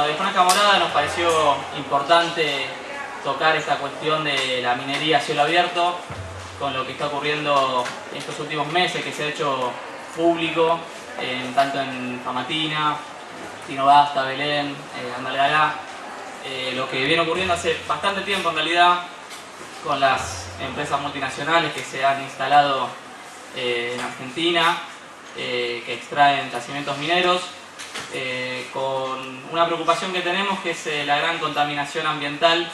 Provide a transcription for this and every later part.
De Franja Morada nos pareció importante tocar esta cuestión de la minería a cielo abierto, con lo que está ocurriendo estos últimos meses, que se ha hecho público, tanto en Famatina, Tinogasta, Belén, Andalgalá, lo que viene ocurriendo hace bastante tiempo en realidad con las empresas multinacionales que se han instalado en Argentina, que extraen yacimientos mineros, con una preocupación que tenemos, que es la gran contaminación ambiental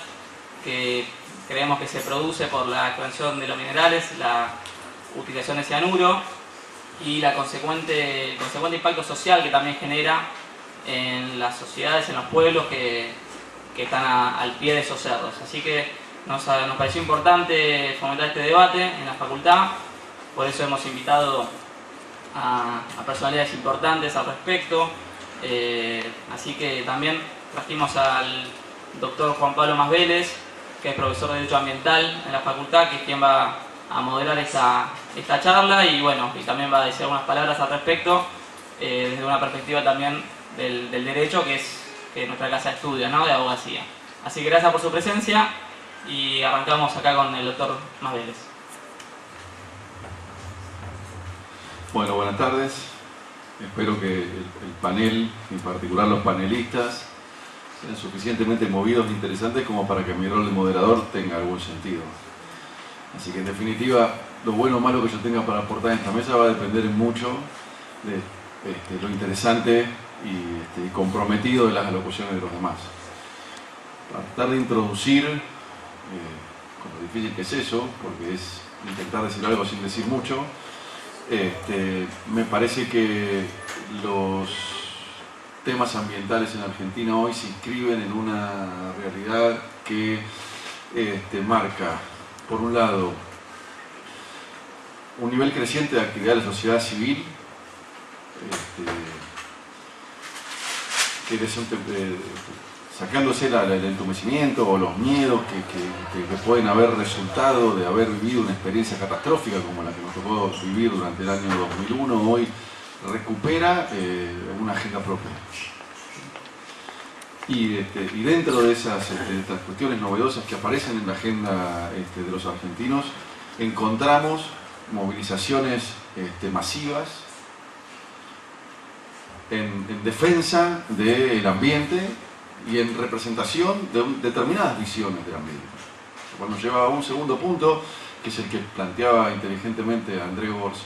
que creemos que se produce por la extracción de los minerales, la utilización de cianuro y el consecuente impacto social que también genera en las sociedades, en los pueblos que están al pie de esos cerros. Así que nos pareció importante fomentar este debate en la facultad, por eso hemos invitado a personalidades importantes al respecto. Así que también trajimos al doctor Juan Pablo Mas Vélez, que es profesor de Derecho Ambiental en la facultad, que es quien va a moderar esta charla y bueno, y también va a decir algunas palabras al respecto, desde una perspectiva también del derecho, que es nuestra casa de estudios, ¿no?, de abogacía. Así que gracias por su presencia y arrancamos acá con el doctor Mas Vélez. Bueno, buenas tardes. Espero que el panel, en particular los panelistas, sean suficientemente movidos e interesantes como para que mi rol de moderador tenga algún sentido. Así que en definitiva, lo bueno o malo que yo tenga para aportar en esta mesa va a depender mucho de lo interesante y comprometido de las alocuciones de los demás. Para tratar de introducir, con lo difícil que es eso, porque es intentar decir algo sin decir mucho, me parece que los temas ambientales en Argentina hoy se inscriben en una realidad que marca, por un lado, un nivel creciente de actividad de la sociedad civil, sacándose el entumecimiento o los miedos que pueden haber resultado de haber vivido una experiencia catastrófica como la que nos tocó vivir durante el año 2001, hoy recupera una agenda propia. Y dentro de estas cuestiones novedosas que aparecen en la agenda de los argentinos, encontramos movilizaciones masivas en defensa del ambiente y en representación de determinadas visiones del ambiente. Lo cual nos lleva a un segundo punto, que es el que planteaba inteligentemente André Gors,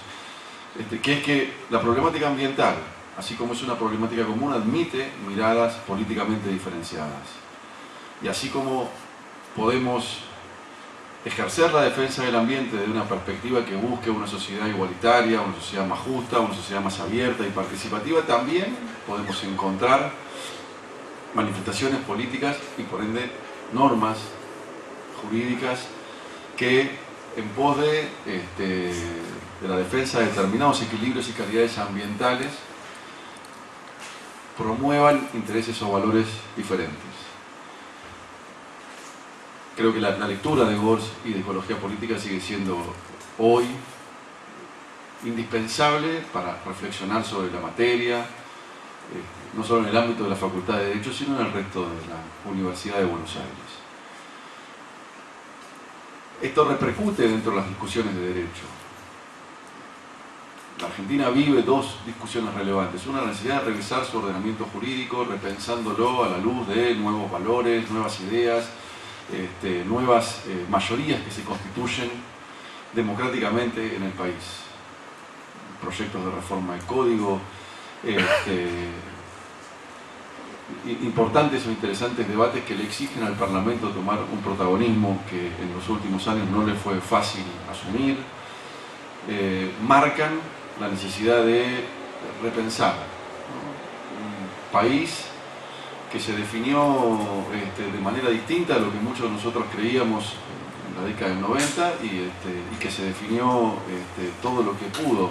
que es que la problemática ambiental, así como es una problemática común, admite miradas políticamente diferenciadas. Y así como podemos ejercer la defensa del ambiente desde una perspectiva que busque una sociedad igualitaria, una sociedad más justa, una sociedad más abierta y participativa, también podemos encontrar manifestaciones políticas y por ende normas jurídicas que en pos de la defensa de determinados equilibrios y calidades ambientales promuevan intereses o valores diferentes. Creo que la lectura de Gors y de ecología política sigue siendo hoy indispensable para reflexionar sobre la materia, no solo en el ámbito de la Facultad de Derecho, sino en el resto de la Universidad de Buenos Aires. Esto repercute dentro de las discusiones de derecho. La Argentina vive dos discusiones relevantes. Una, la necesidad de revisar su ordenamiento jurídico, repensándolo a la luz de nuevos valores, nuevas ideas, nuevas mayorías que se constituyen democráticamente en el país. Proyectos de reforma del código, importantes o interesantes debates que le exigen al Parlamento tomar un protagonismo que en los últimos años no le fue fácil asumir, marcan la necesidad de repensar, ¿no?, un país que se definió de manera distinta a lo que muchos de nosotros creíamos en la década del 90 y que se definió todo lo que pudo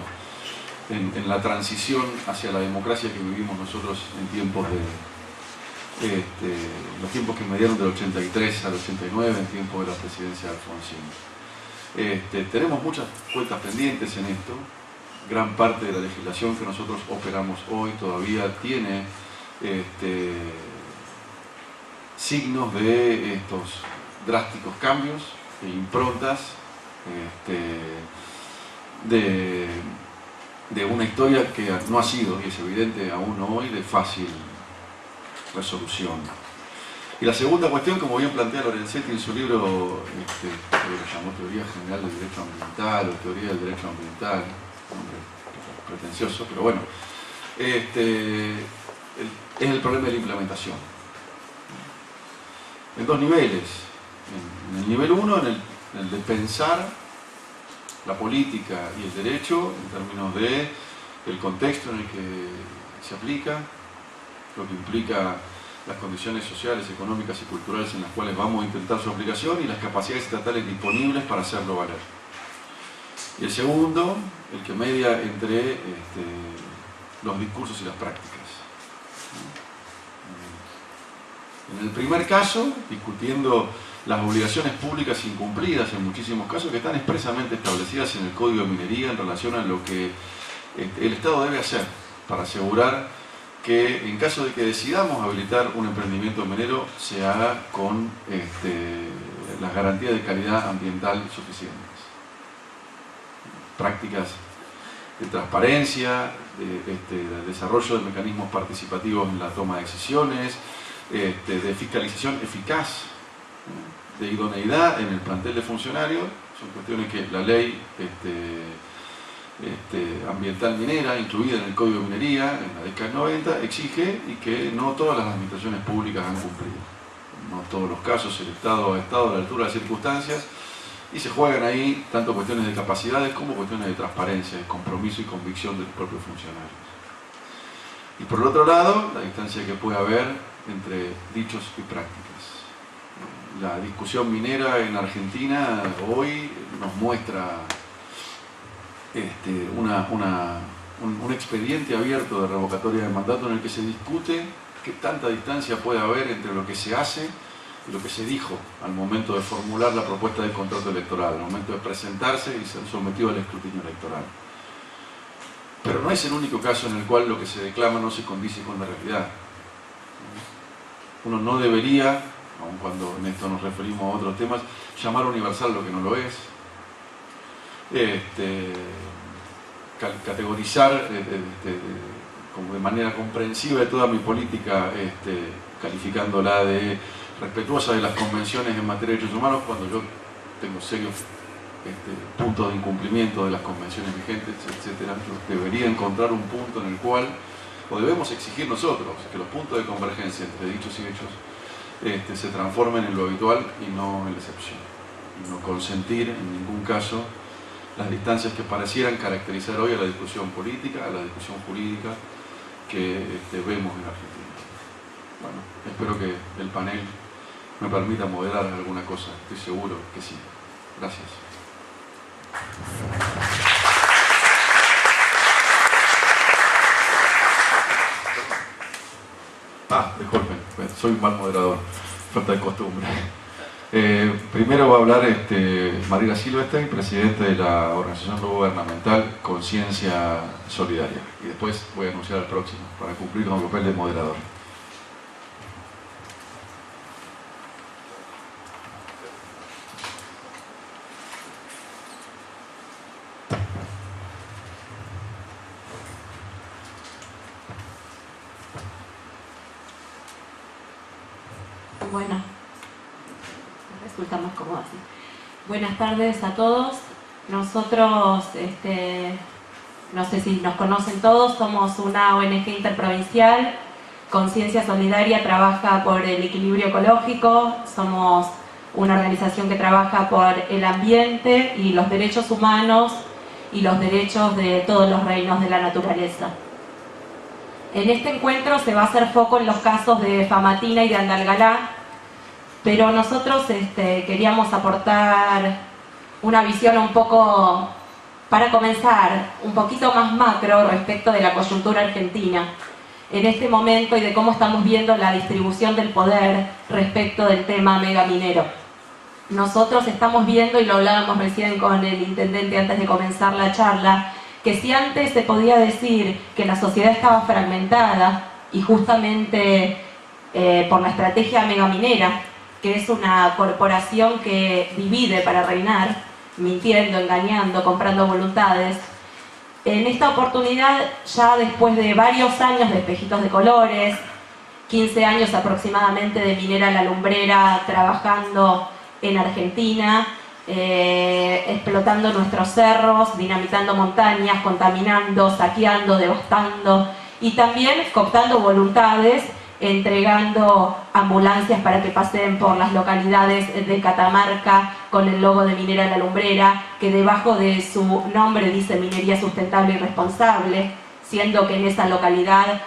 en la transición hacia la democracia que vivimos nosotros en tiempos los tiempos que mediaron del 83 al 89, en tiempos de la presidencia de Alfonsín. Tenemos muchas cuentas pendientes en esto. Gran parte de la legislación que nosotros operamos hoy todavía tiene signos de estos drásticos cambios e improntas de una historia que no ha sido, y es evidente aún hoy, de fácil resolución. Y la segunda cuestión, como bien plantea Lorenzetti en su libro, que lo llamó Teoría General del Derecho Ambiental o Teoría del Derecho Ambiental, hombre pretencioso, pero bueno, es el problema de la implementación. En dos niveles. En el nivel 1, en el de pensar la política y el derecho en términos del contexto en el que se aplica, lo que implica las condiciones sociales, económicas y culturales en las cuales vamos a intentar su aplicación y las capacidades estatales disponibles para hacerlo valer. Y el segundo, el que media entre los discursos y las prácticas. En el primer caso, discutiendo las obligaciones públicas incumplidas en muchísimos casos que están expresamente establecidas en el Código de Minería en relación a lo que el Estado debe hacer para asegurar que en caso de que decidamos habilitar un emprendimiento minero se haga con las garantías de calidad ambiental suficientes. Prácticas de transparencia, de desarrollo de mecanismos participativos en la toma de decisiones, de fiscalización eficaz, de idoneidad en el plantel de funcionarios, son cuestiones que la ley ambiental minera, incluida en el Código de Minería en la década del 90, exige y que no todas las administraciones públicas han cumplido. No todos los casos el Estado ha estado a la altura de las circunstancias y se juegan ahí tanto cuestiones de capacidades como cuestiones de transparencia, de compromiso y convicción de los propios funcionarios. Y por el otro lado, la distancia que puede haber entre dichos y prácticas. La discusión minera en Argentina hoy nos muestra un expediente abierto de revocatoria de mandato en el que se discute qué tanta distancia puede haber entre lo que se hace y lo que se dijo al momento de formular la propuesta de contrato electoral, al momento de presentarse y ser sometido al escrutinio electoral. Pero no es el único caso en el cual lo que se declama no se condice con la realidad. Uno no debería, aun cuando en esto nos referimos a otros temas, llamar universal lo que no lo es. Categorizar como de manera comprensiva de toda mi política, calificándola de respetuosa de las convenciones en materia de derechos humanos, cuando yo tengo serios puntos de incumplimiento de las convenciones vigentes, etc. Yo debería encontrar un punto en el cual, o debemos exigir nosotros, que los puntos de convergencia entre dichos y hechos se transformen en lo habitual y no en la excepción. Y no consentir en ningún caso las distancias que parecieran caracterizar hoy a la discusión política, a la discusión jurídica que vemos en Argentina. Bueno, espero que el panel me permita moderar alguna cosa, estoy seguro que sí. Gracias. Disculpen, soy un mal moderador, falta de costumbre. Primero va a hablar Mariela Silvestein, presidente de la organización no gubernamental Conciencia Solidaria. Y después voy a anunciar al próximo, para cumplir con el papel de moderador. Bueno, resulta más cómodo así. Buenas tardes a todos. Nosotros, no sé si nos conocen todos, somos una ONG interprovincial. Conciencia Solidaria trabaja por el equilibrio ecológico, somos una organización que trabaja por el ambiente y los derechos humanos y los derechos de todos los reinos de la naturaleza. En este encuentro se va a hacer foco en los casos de Famatina y de Andalgalá, pero nosotros queríamos aportar una visión un poco, para comenzar, un poquito más macro respecto de la coyuntura argentina en este momento y de cómo estamos viendo la distribución del poder respecto del tema megaminero. Nosotros estamos viendo, y lo hablábamos recién con el intendente antes de comenzar la charla, que si antes se podía decir que la sociedad estaba fragmentada y justamente por la estrategia megaminera, que es una corporación que divide para reinar, mintiendo, engañando, comprando voluntades. En esta oportunidad, ya después de varios años de Espejitos de Colores, 15 años aproximadamente de Minera La Lumbrera trabajando en Argentina, explotando nuestros cerros, dinamitando montañas, contaminando, saqueando, devastando y también cooptando voluntades, entregando ambulancias para que pasen por las localidades de Catamarca con el logo de Minera La Lumbrera, que debajo de su nombre dice Minería Sustentable y Responsable, siendo que en esa localidad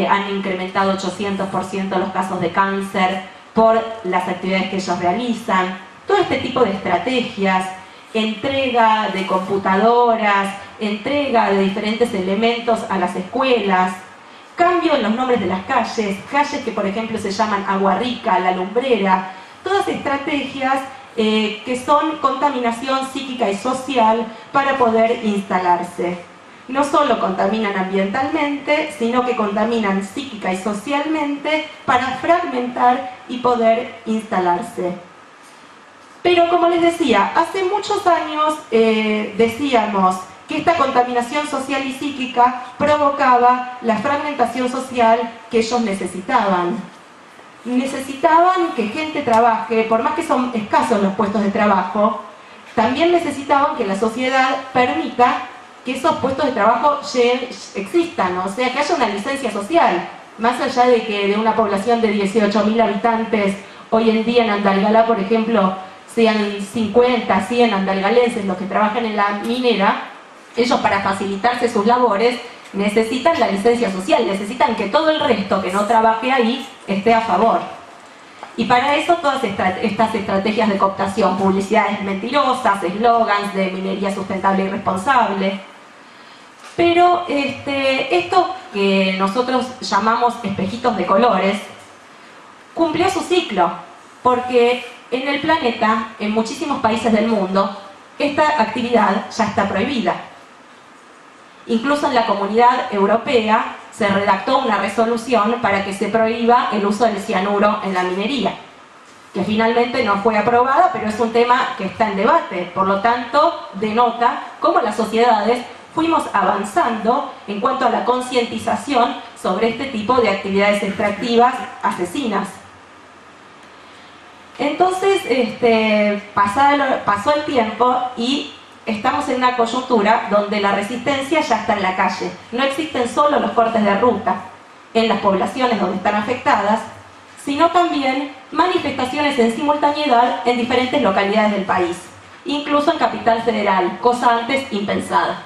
han incrementado 800% los casos de cáncer por las actividades que ellos realizan. Todo este tipo de estrategias, entrega de computadoras, entrega de diferentes elementos a las escuelas, cambio en los nombres de las calles que por ejemplo se llaman Agua Rica, La Lumbrera, todas estrategias que son contaminación psíquica y social para poder instalarse. No solo contaminan ambientalmente, sino que contaminan psíquica y socialmente para fragmentar y poder instalarse. Pero como les decía, hace muchos años decíamos que esta contaminación social y psíquica provocaba la fragmentación social que ellos necesitaban. Necesitaban que gente trabaje, por más que son escasos los puestos de trabajo, también necesitaban que la sociedad permita que esos puestos de trabajo existan, o sea, que haya una licencia social. Más allá de que de una población de 18.000 habitantes, hoy en día en Andalgalá, por ejemplo, sean 50, 100 andalgalenses los que trabajan en la minera, ellos para facilitarse sus labores necesitan la licencia social, necesitan que todo el resto que no trabaje ahí esté a favor. Y para eso todas estas estrategias de cooptación, publicidades mentirosas, eslogans de minería sustentable y responsable. Pero esto que nosotros llamamos espejitos de colores, cumplió su ciclo, porque en el planeta, en muchísimos países del mundo, esta actividad ya está prohibida. Incluso en la Comunidad Europea se redactó una resolución para que se prohíba el uso del cianuro en la minería, que finalmente no fue aprobada, pero es un tema que está en debate. Por lo tanto, denota cómo las sociedades fuimos avanzando en cuanto a la concientización sobre este tipo de actividades extractivas asesinas. Entonces, pasó el tiempo y estamos en una coyuntura donde la resistencia ya está en la calle. No existen solo los cortes de ruta en las poblaciones donde están afectadas, sino también manifestaciones en simultaneidad en diferentes localidades del país, incluso en Capital Federal, cosa antes impensada.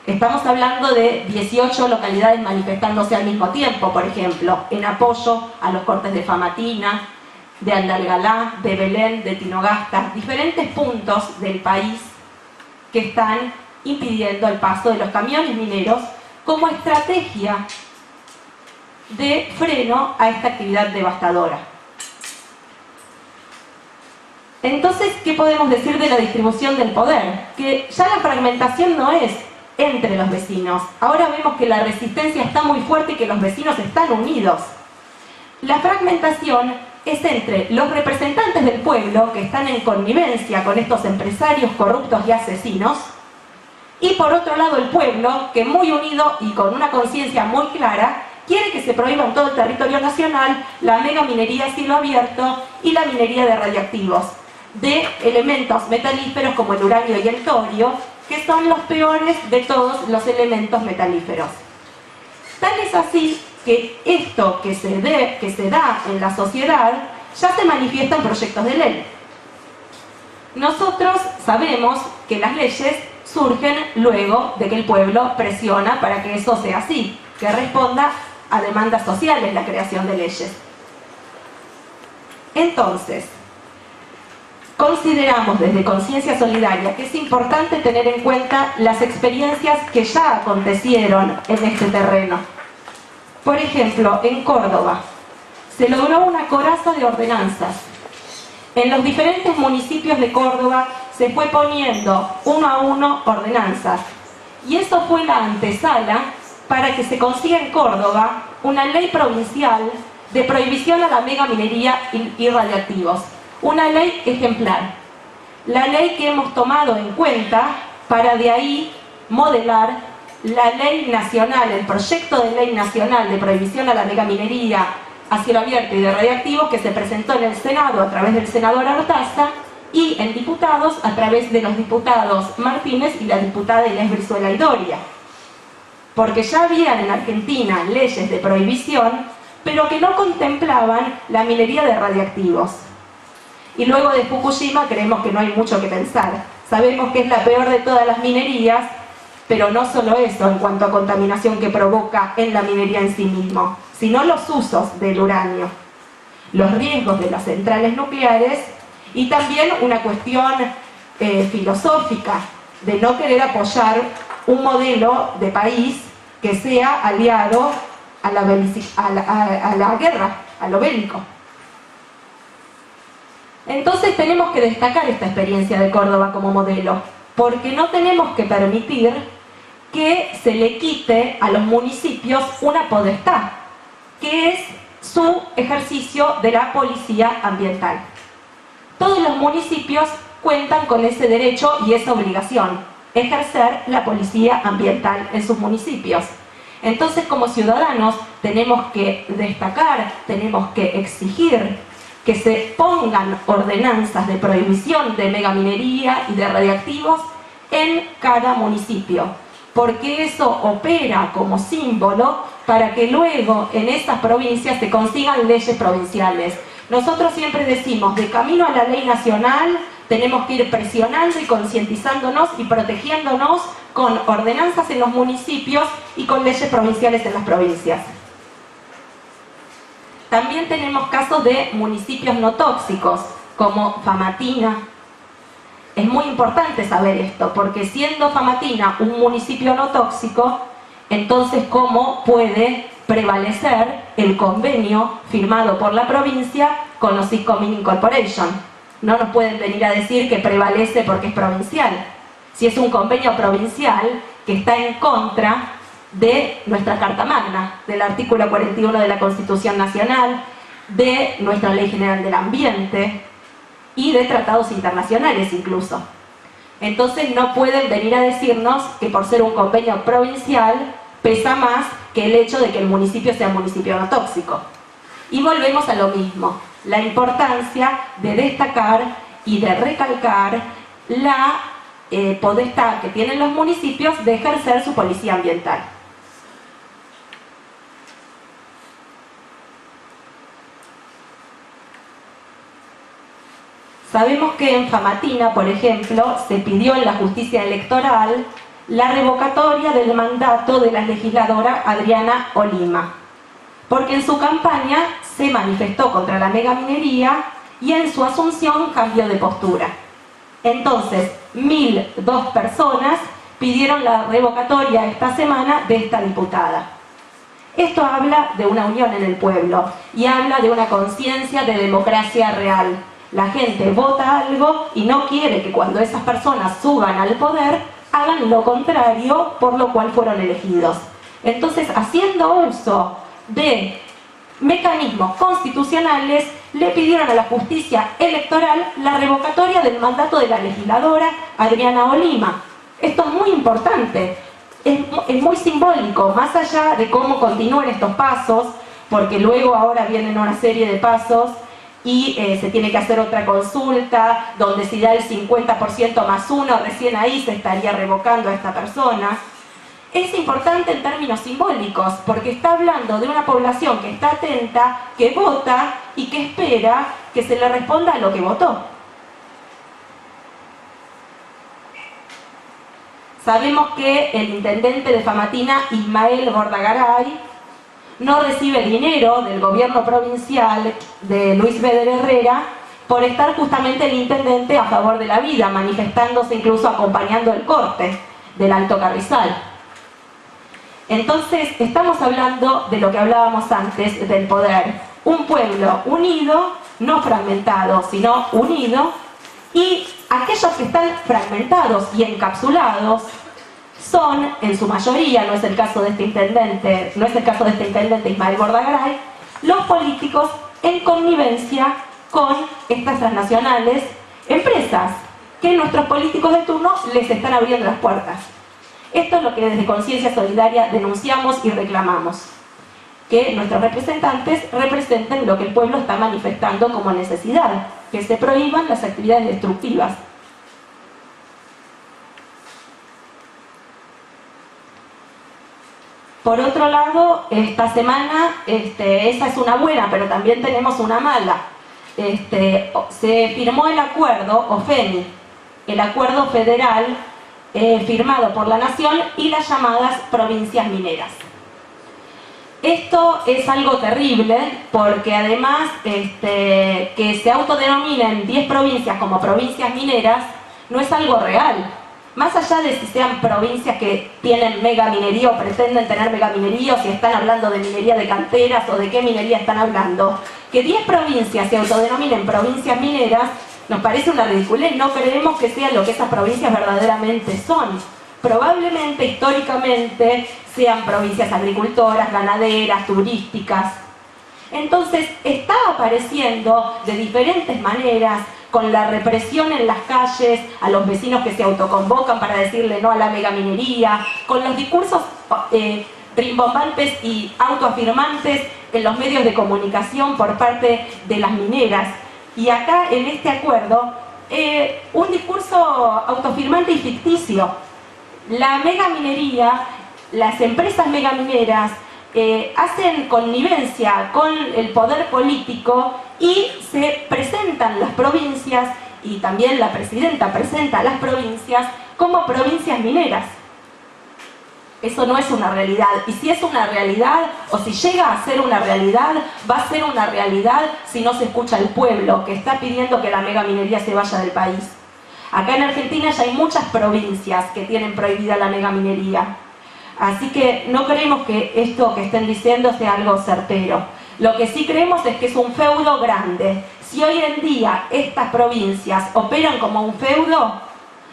Estamos hablando de 18 localidades manifestándose al mismo tiempo, por ejemplo, en apoyo a los cortes de Famatina, de Andalgalá, de Belén, de Tinogasta, diferentes puntos del país que están impidiendo el paso de los camiones mineros como estrategia de freno a esta actividad devastadora. Entonces, ¿qué podemos decir de la distribución del poder? Que ya la fragmentación no es entre los vecinos. Ahora vemos que la resistencia está muy fuerte y que los vecinos están unidos. La fragmentación es entre los representantes del pueblo que están en connivencia con estos empresarios corruptos y asesinos, y por otro lado el pueblo que muy unido y con una conciencia muy clara quiere que se prohíba en todo el territorio nacional la megaminería a cielo abierto y la minería de radiactivos, de elementos metalíferos como el uranio y el torio, que son los peores de todos los elementos metalíferos. Tal es así que esto que se da en la sociedad ya se manifiesta en proyectos de ley. Nosotros sabemos que las leyes surgen luego de que el pueblo presiona para que eso sea así, que responda a demandas sociales la creación de leyes. Entonces, consideramos desde Conciencia Solidaria que es importante tener en cuenta las experiencias que ya acontecieron en este terreno. Por ejemplo, en Córdoba se logró una coraza de ordenanzas. En los diferentes municipios de Córdoba se fue poniendo uno a uno ordenanzas. Y eso fue la antesala para que se consiga en Córdoba una ley provincial de prohibición a la megaminería y radiactivos. Una ley ejemplar. La ley que hemos tomado en cuenta para de ahí modelar la ley nacional, el proyecto de ley nacional de prohibición a la megaminería a cielo abierto y de radiactivos que se presentó en el Senado a través del senador Artaza y en diputados a través de los diputados Martínez y la diputada Inés Brizuela y Doria. Porque ya habían en Argentina leyes de prohibición, pero que no contemplaban la minería de radiactivos. Y luego de Fukushima creemos que no hay mucho que pensar. Sabemos que es la peor de todas las minerías, pero no solo eso en cuanto a contaminación que provoca en la minería en sí mismo, sino los usos del uranio, los riesgos de las centrales nucleares y también una cuestión filosófica de no querer apoyar un modelo de país que sea aliado a la guerra, a lo bélico. Entonces tenemos que destacar esta experiencia de Córdoba como modelo, porque no tenemos que permitir que se le quite a los municipios una potestad, que es su ejercicio de la policía ambiental. Todos los municipios cuentan con ese derecho y esa obligación, ejercer la policía ambiental en sus municipios. Entonces, como ciudadanos, tenemos que destacar, tenemos que exigir que se pongan ordenanzas de prohibición de megaminería y de radiactivos en cada municipio, porque eso opera como símbolo para que luego en esas provincias se consigan leyes provinciales. Nosotros siempre decimos, de camino a la ley nacional, tenemos que ir presionando y concientizándonos y protegiéndonos con ordenanzas en los municipios y con leyes provinciales en las provincias. También tenemos casos de municipios no tóxicos, como Famatina. Es muy importante saber esto, porque siendo Famatina un municipio no tóxico, entonces ¿cómo puede prevalecer el convenio firmado por la provincia con los Cisco Mining Corporation? No nos pueden venir a decir que prevalece porque es provincial. Si es un convenio provincial que está en contra de nuestra Carta Magna, del artículo 41 de la Constitución Nacional, de nuestra Ley General del Ambiente y de tratados internacionales incluso. Entonces no pueden venir a decirnos que por ser un convenio provincial pesa más que el hecho de que el municipio sea un municipio no tóxico. Y volvemos a lo mismo, la importancia de destacar y de recalcar la potestad que tienen los municipios de ejercer su policía ambiental. Sabemos que en Famatina, por ejemplo, se pidió en la justicia electoral la revocatoria del mandato de la legisladora Adriana Olima, porque en su campaña se manifestó contra la megaminería y en su asunción cambió de postura. Entonces, 1.002 personas pidieron la revocatoria esta semana de esta diputada. Esto habla de una unión en el pueblo y habla de una conciencia de democracia real. La gente vota algo y no quiere que cuando esas personas suban al poder hagan lo contrario por lo cual fueron elegidos. Entonces, haciendo uso de mecanismos constitucionales, le pidieron a la justicia electoral la revocatoria del mandato de la legisladora Adriana Olima. Esto es muy importante, es muy simbólico, más allá de cómo continúen estos pasos, porque luego ahora vienen una serie de pasos y se tiene que hacer otra consulta, donde si da el 50% más uno, recién ahí se estaría revocando a esta persona. Es importante en términos simbólicos, porque está hablando de una población que está atenta, que vota y que espera que se le responda a lo que votó. Sabemos que el intendente de Famatina, Ismael Gordagaray, no recibe dinero del gobierno provincial de Luis Beder Herrera por estar justamente el intendente a favor de la vida, manifestándose incluso acompañando el corte del Alto Carrizal. Entonces, estamos hablando de lo que hablábamos antes del poder. Un pueblo unido, no fragmentado, sino unido, y aquellos que están fragmentados y encapsulados son, en su mayoría, no es el caso de este intendente Ismael Gordagaray, los políticos en connivencia con estas transnacionales empresas que nuestros políticos de turno les están abriendo las puertas. Esto es lo que desde Conciencia Solidaria denunciamos y reclamamos, que nuestros representantes representen lo que el pueblo está manifestando como necesidad, que se prohíban las actividades destructivas. Por otro lado, esta semana, esa es una buena, pero también tenemos una mala. Se firmó el acuerdo, OFEMI, el acuerdo federal firmado por la Nación y las llamadas provincias mineras. Esto es algo terrible porque además que se autodenominen 10 provincias como provincias mineras no es algo real. Más allá de si sean provincias que tienen megaminería o pretenden tener megaminería, o si están hablando de minería de canteras o de qué minería están hablando, que 10 provincias se autodenominen provincias mineras nos parece una ridiculez. No creemos que sean lo que esas provincias verdaderamente son. Probablemente, históricamente, sean provincias agricultoras, ganaderas, turísticas. Entonces, está apareciendo de diferentes maneras, con la represión en las calles, a los vecinos que se autoconvocan para decirle no a la megaminería, con los discursos rimbombantes y autoafirmantes en los medios de comunicación por parte de las mineras. Y acá, en este acuerdo, un discurso autoafirmante y ficticio. La megaminería, las empresas megamineras, hacen connivencia con el poder político y se presentan las provincias, y también la presidenta presenta a las provincias como provincias mineras. Eso no es una realidad, y si es una realidad, o si llega a ser una realidad, va a ser una realidad si no se escucha al pueblo que está pidiendo que la megaminería se vaya del país. Acá en Argentina ya hay muchas provincias que tienen prohibida la megaminería. Así que no creemos que esto que estén diciendo sea algo certero. Lo que sí creemos es que es un feudo grande. Si hoy en día estas provincias operan como un feudo,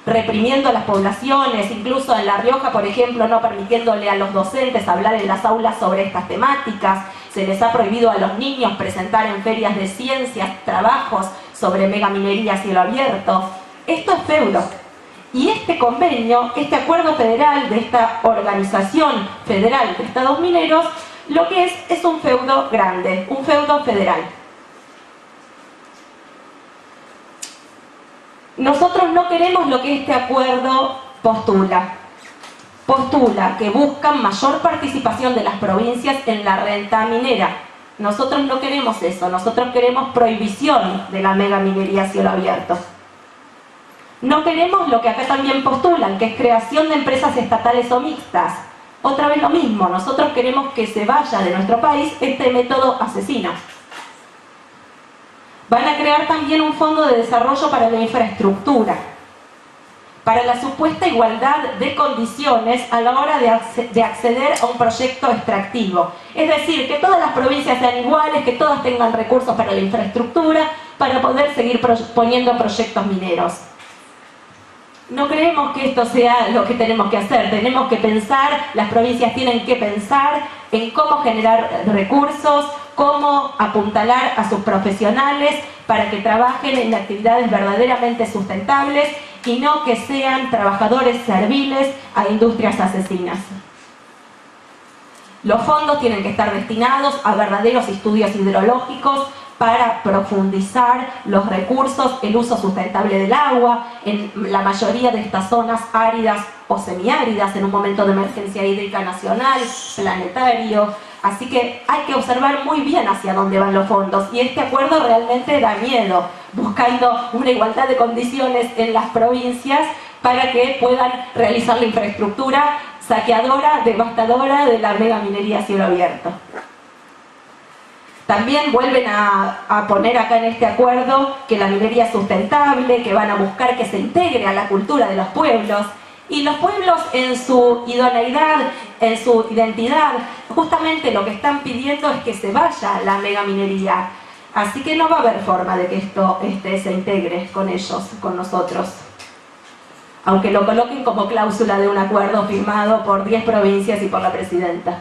reprimiendo a las poblaciones, incluso en La Rioja, por ejemplo, no permitiéndole a los docentes hablar en las aulas sobre estas temáticas, se les ha prohibido a los niños presentar en ferias de ciencias trabajos sobre megaminería a cielo abierto. Esto es feudo. Y este convenio, este acuerdo federal de esta Organización Federal de Estados Mineros, lo que es un feudo grande, un feudo federal. Nosotros no queremos lo que este acuerdo postula. Postula que buscan mayor participación de las provincias en la renta minera. Nosotros no queremos eso, nosotros queremos prohibición de la megaminería a cielo abierto. No queremos lo que acá también postulan, que es creación de empresas estatales o mixtas. Otra vez lo mismo, nosotros queremos que se vaya de nuestro país este método asesino. Van a crear también un fondo de desarrollo para la infraestructura, para la supuesta igualdad de condiciones a la hora de acceder a un proyecto extractivo. Es decir, que todas las provincias sean iguales, que todas tengan recursos para la infraestructura, para poder seguir poniendo proyectos mineros. No creemos que esto sea lo que tenemos que hacer. Tenemos que pensar, las provincias tienen que pensar en cómo generar recursos, cómo apuntalar a sus profesionales para que trabajen en actividades verdaderamente sustentables y no que sean trabajadores serviles a industrias asesinas. Los fondos tienen que estar destinados a verdaderos estudios hidrológicos para profundizar los recursos, el uso sustentable del agua en la mayoría de estas zonas áridas o semiáridas en un momento de emergencia hídrica nacional, planetario. Así que hay que observar muy bien hacia dónde van los fondos, y este acuerdo realmente da miedo, buscando una igualdad de condiciones en las provincias para que puedan realizar la infraestructura saqueadora, devastadora de la megaminería a cielo abierto. También vuelven a poner acá en este acuerdo que la minería es sustentable, que van a buscar que se integre a la cultura de los pueblos. Y los pueblos en su idoneidad, en su identidad, justamente lo que están pidiendo es que se vaya la megaminería. Así que no va a haber forma de que esto se integre con ellos, con nosotros. Aunque lo coloquen como cláusula de un acuerdo firmado por 10 provincias y por la presidenta.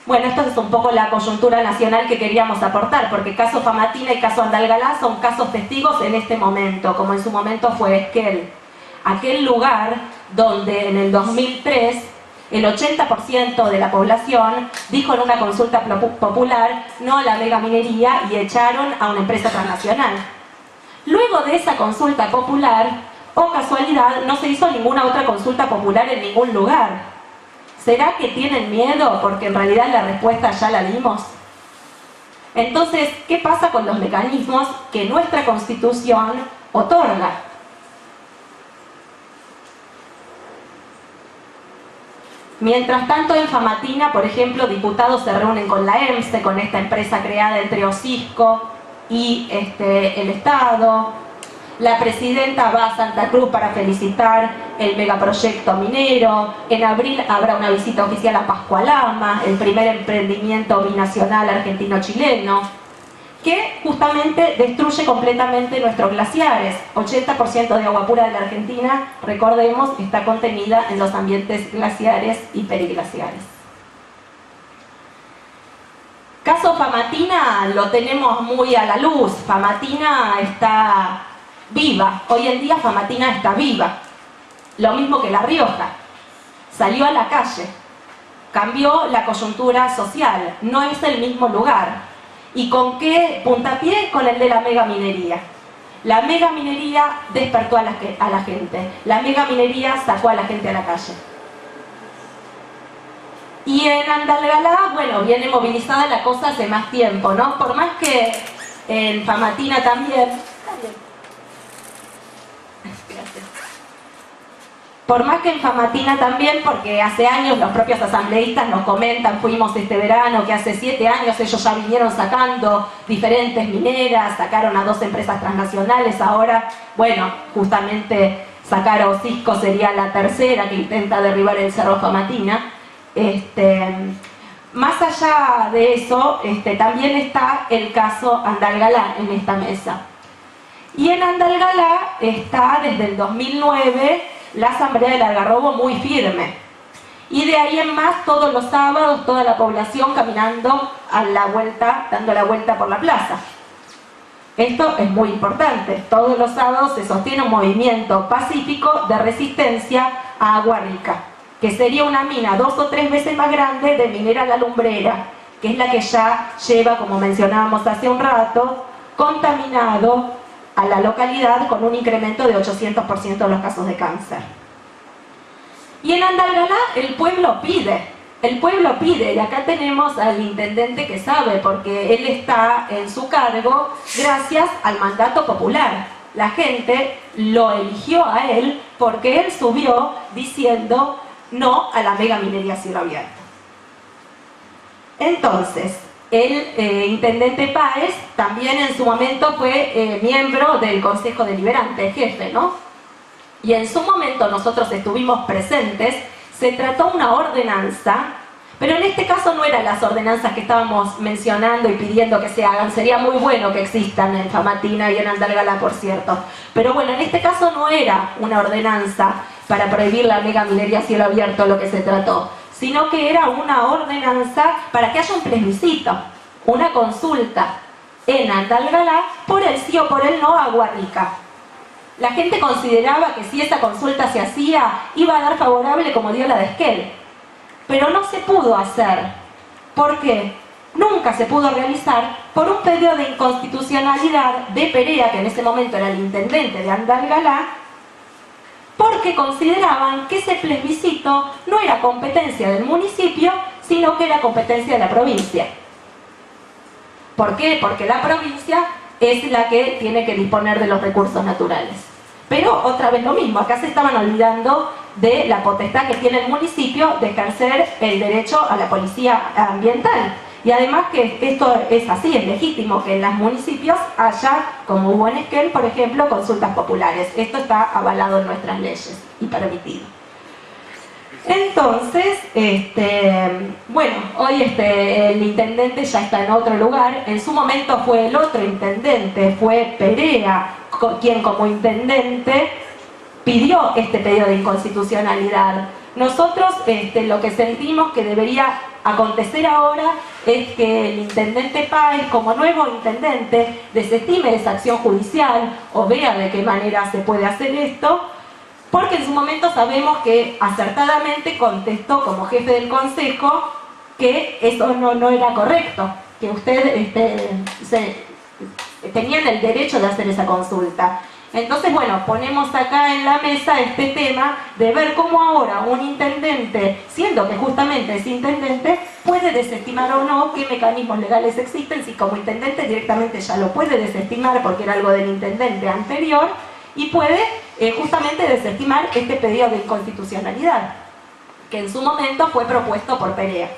Bueno, esto es un poco la coyuntura nacional que queríamos aportar, porque caso Famatina y caso Andalgalá son casos testigos en este momento, como en su momento fue Esquel. Aquel lugar donde en el 2003 el 80% de la población dijo en una consulta popular no a la megaminería y echaron a una empresa transnacional. Luego de esa consulta popular, o casualidad, no se hizo ninguna otra consulta popular en ningún lugar. ¿Será que tienen miedo porque en realidad la respuesta ya la dimos? Entonces, ¿qué pasa con los mecanismos que nuestra Constitución otorga? Mientras tanto, en Famatina, por ejemplo, diputados se reúnen con la EMSE, con esta empresa creada entre Osisco y el Estado. La presidenta va a Santa Cruz para felicitar el megaproyecto minero. En abril habrá una visita oficial a Pascualama, el primer emprendimiento binacional argentino-chileno, que justamente destruye completamente nuestros glaciares. 80% de agua pura de la Argentina, recordemos, está contenida en los ambientes glaciares y periglaciares. Caso Famatina lo tenemos muy a la luz. Famatina está viva. Hoy en día Famatina está viva. Lo mismo que La Rioja. Salió a la calle. Cambió la coyuntura social. No es el mismo lugar. ¿Y con qué puntapié? Con el de la megaminería. La megaminería despertó a la gente. La megaminería sacó a la gente a la calle. Y en Andalgalá, bueno, viene movilizada la cosa hace más tiempo, ¿no? Por más que en Famatina también... Por más que en Famatina también, porque hace años los propios asambleístas nos comentan, fuimos este verano, que hace 7 años ellos ya vinieron sacando diferentes mineras, sacaron a 2 empresas transnacionales, ahora, bueno, justamente sacar a Osisco sería la tercera que intenta derribar el Cerro Famatina. Más allá de eso, también está el caso Andalgalá en esta mesa. Y en Andalgalá está desde el 2009 la Asamblea del Algarrobo muy firme. Y de ahí en más, todos los sábados, toda la población caminando a la vuelta, dando la vuelta por la plaza. Esto es muy importante. Todos los sábados se sostiene un movimiento pacífico de resistencia a Agua Rica, que sería una mina 2 o 3 veces más grande de Minera La Lumbrera, que es la que ya lleva, como mencionábamos hace un rato, contaminado a la localidad con un incremento de 800% de los casos de cáncer. Y en Andalgalá el pueblo pide, y acá tenemos al intendente que sabe, porque él está en su cargo gracias al mandato popular. La gente lo eligió a él porque él subió diciendo no a la megaminería a cielo abierto. Entonces, el intendente Páez también en su momento fue miembro del Consejo Deliberante, jefe, ¿no? Y en su momento nosotros estuvimos presentes, se trató una ordenanza, pero en este caso no eran las ordenanzas que estábamos mencionando y pidiendo que se hagan, sería muy bueno que existan en Famatina y en Andalgalá, por cierto. Pero bueno, en este caso no era una ordenanza para prohibir la megaminería a cielo abierto lo que se trató, sino que era una ordenanza para que haya un plebiscito, una consulta en Andalgalá por el sí o por el no a Agua Rica. La gente consideraba que si esa consulta se hacía, iba a dar favorable como dio la de Esquel. Pero no se pudo hacer. ¿Por qué? Nunca se pudo realizar por un pedido de inconstitucionalidad de Perea, que en ese momento era el intendente de Andalgalá, porque consideraban que ese plebiscito no era competencia del municipio, sino que era competencia de la provincia. ¿Por qué? Porque la provincia es la que tiene que disponer de los recursos naturales. Pero otra vez lo mismo, acá se estaban olvidando de la potestad que tiene el municipio de ejercer el derecho a la policía ambiental. Y además que esto es así, es legítimo que en los municipios haya, como hubo en Esquel, por ejemplo, consultas populares. Esto está avalado en nuestras leyes y permitido. Entonces, bueno, hoy el intendente ya está en otro lugar. En su momento fue el otro intendente, fue Perea, quien como intendente pidió este pedido de inconstitucionalidad, Nosotros lo que sentimos que debería acontecer ahora es que el intendente Páez, como nuevo intendente, desestime esa acción judicial o vea de qué manera se puede hacer esto, porque en su momento sabemos que acertadamente contestó como jefe del consejo que eso no era correcto, que ustedes tenían el derecho de hacer esa consulta. Entonces, bueno, ponemos acá en la mesa este tema de ver cómo ahora un intendente, siendo que justamente es intendente, puede desestimar o no, qué mecanismos legales existen, si como intendente directamente ya lo puede desestimar porque era algo del intendente anterior, y puede justamente desestimar este pedido de inconstitucionalidad, que en su momento fue propuesto por Perea.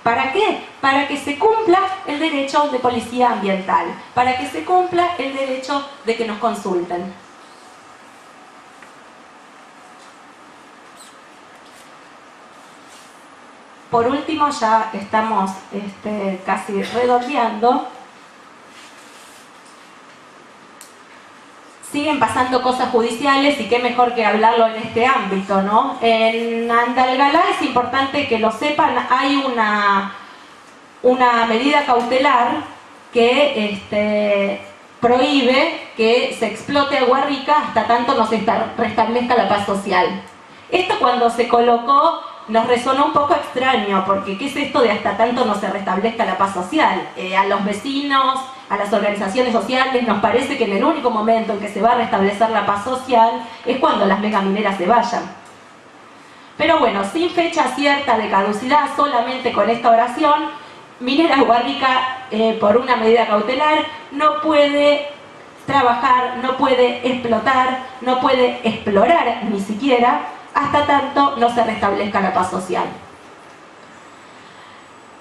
¿Para qué? Para que se cumpla el derecho de policía ambiental, para que se cumpla el derecho de que nos consulten. Por último, ya estamos casi redondeando. Siguen pasando cosas judiciales y qué mejor que hablarlo en este ámbito, ¿no? En Andalgalá es importante que lo sepan, hay una medida cautelar que prohíbe que se explote agua rica hasta tanto no se restablezca la paz social. Esto cuando se colocó nos resonó un poco extraño, porque ¿qué es esto de hasta tanto no se restablezca la paz social? A los vecinos, a las organizaciones sociales, nos parece que en el único momento en que se va a restablecer la paz social es cuando las megamineras se vayan. Pero bueno, sin fecha cierta de caducidad, solamente con esta oración, Mineras Guarrica, por una medida cautelar, no puede trabajar, no puede explotar, no puede explorar ni siquiera, hasta tanto no se restablezca la paz social.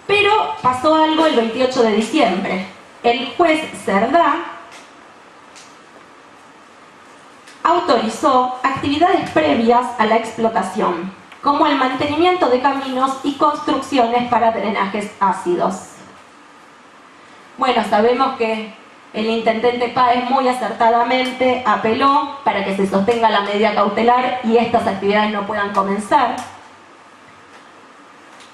Pero pasó algo el 28 de diciembre. El juez Cerdá autorizó actividades previas a la explotación, como el mantenimiento de caminos y construcciones para drenajes ácidos. Bueno, sabemos que el intendente Páez muy acertadamente apeló para que se sostenga la medida cautelar y estas actividades no puedan comenzar.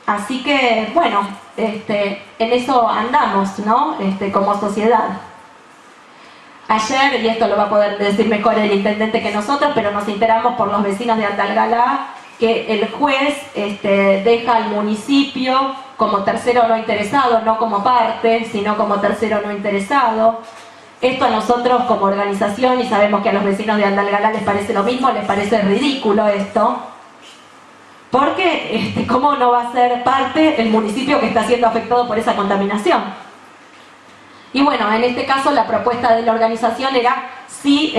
Así que, bueno, en eso andamos, ¿no? Como sociedad. Ayer, y esto lo va a poder decir mejor el intendente que nosotros, pero nos enteramos por los vecinos de Andalgalá que el juez deja al municipio como tercero no interesado, no como parte, sino como tercero no interesado. Esto a nosotros como organización, y sabemos que a los vecinos de Andalgalá les parece lo mismo, les parece ridículo esto, porque ¿cómo no va a ser parte el municipio que está siendo afectado por esa contaminación? Y bueno, en este caso la propuesta de la organización era si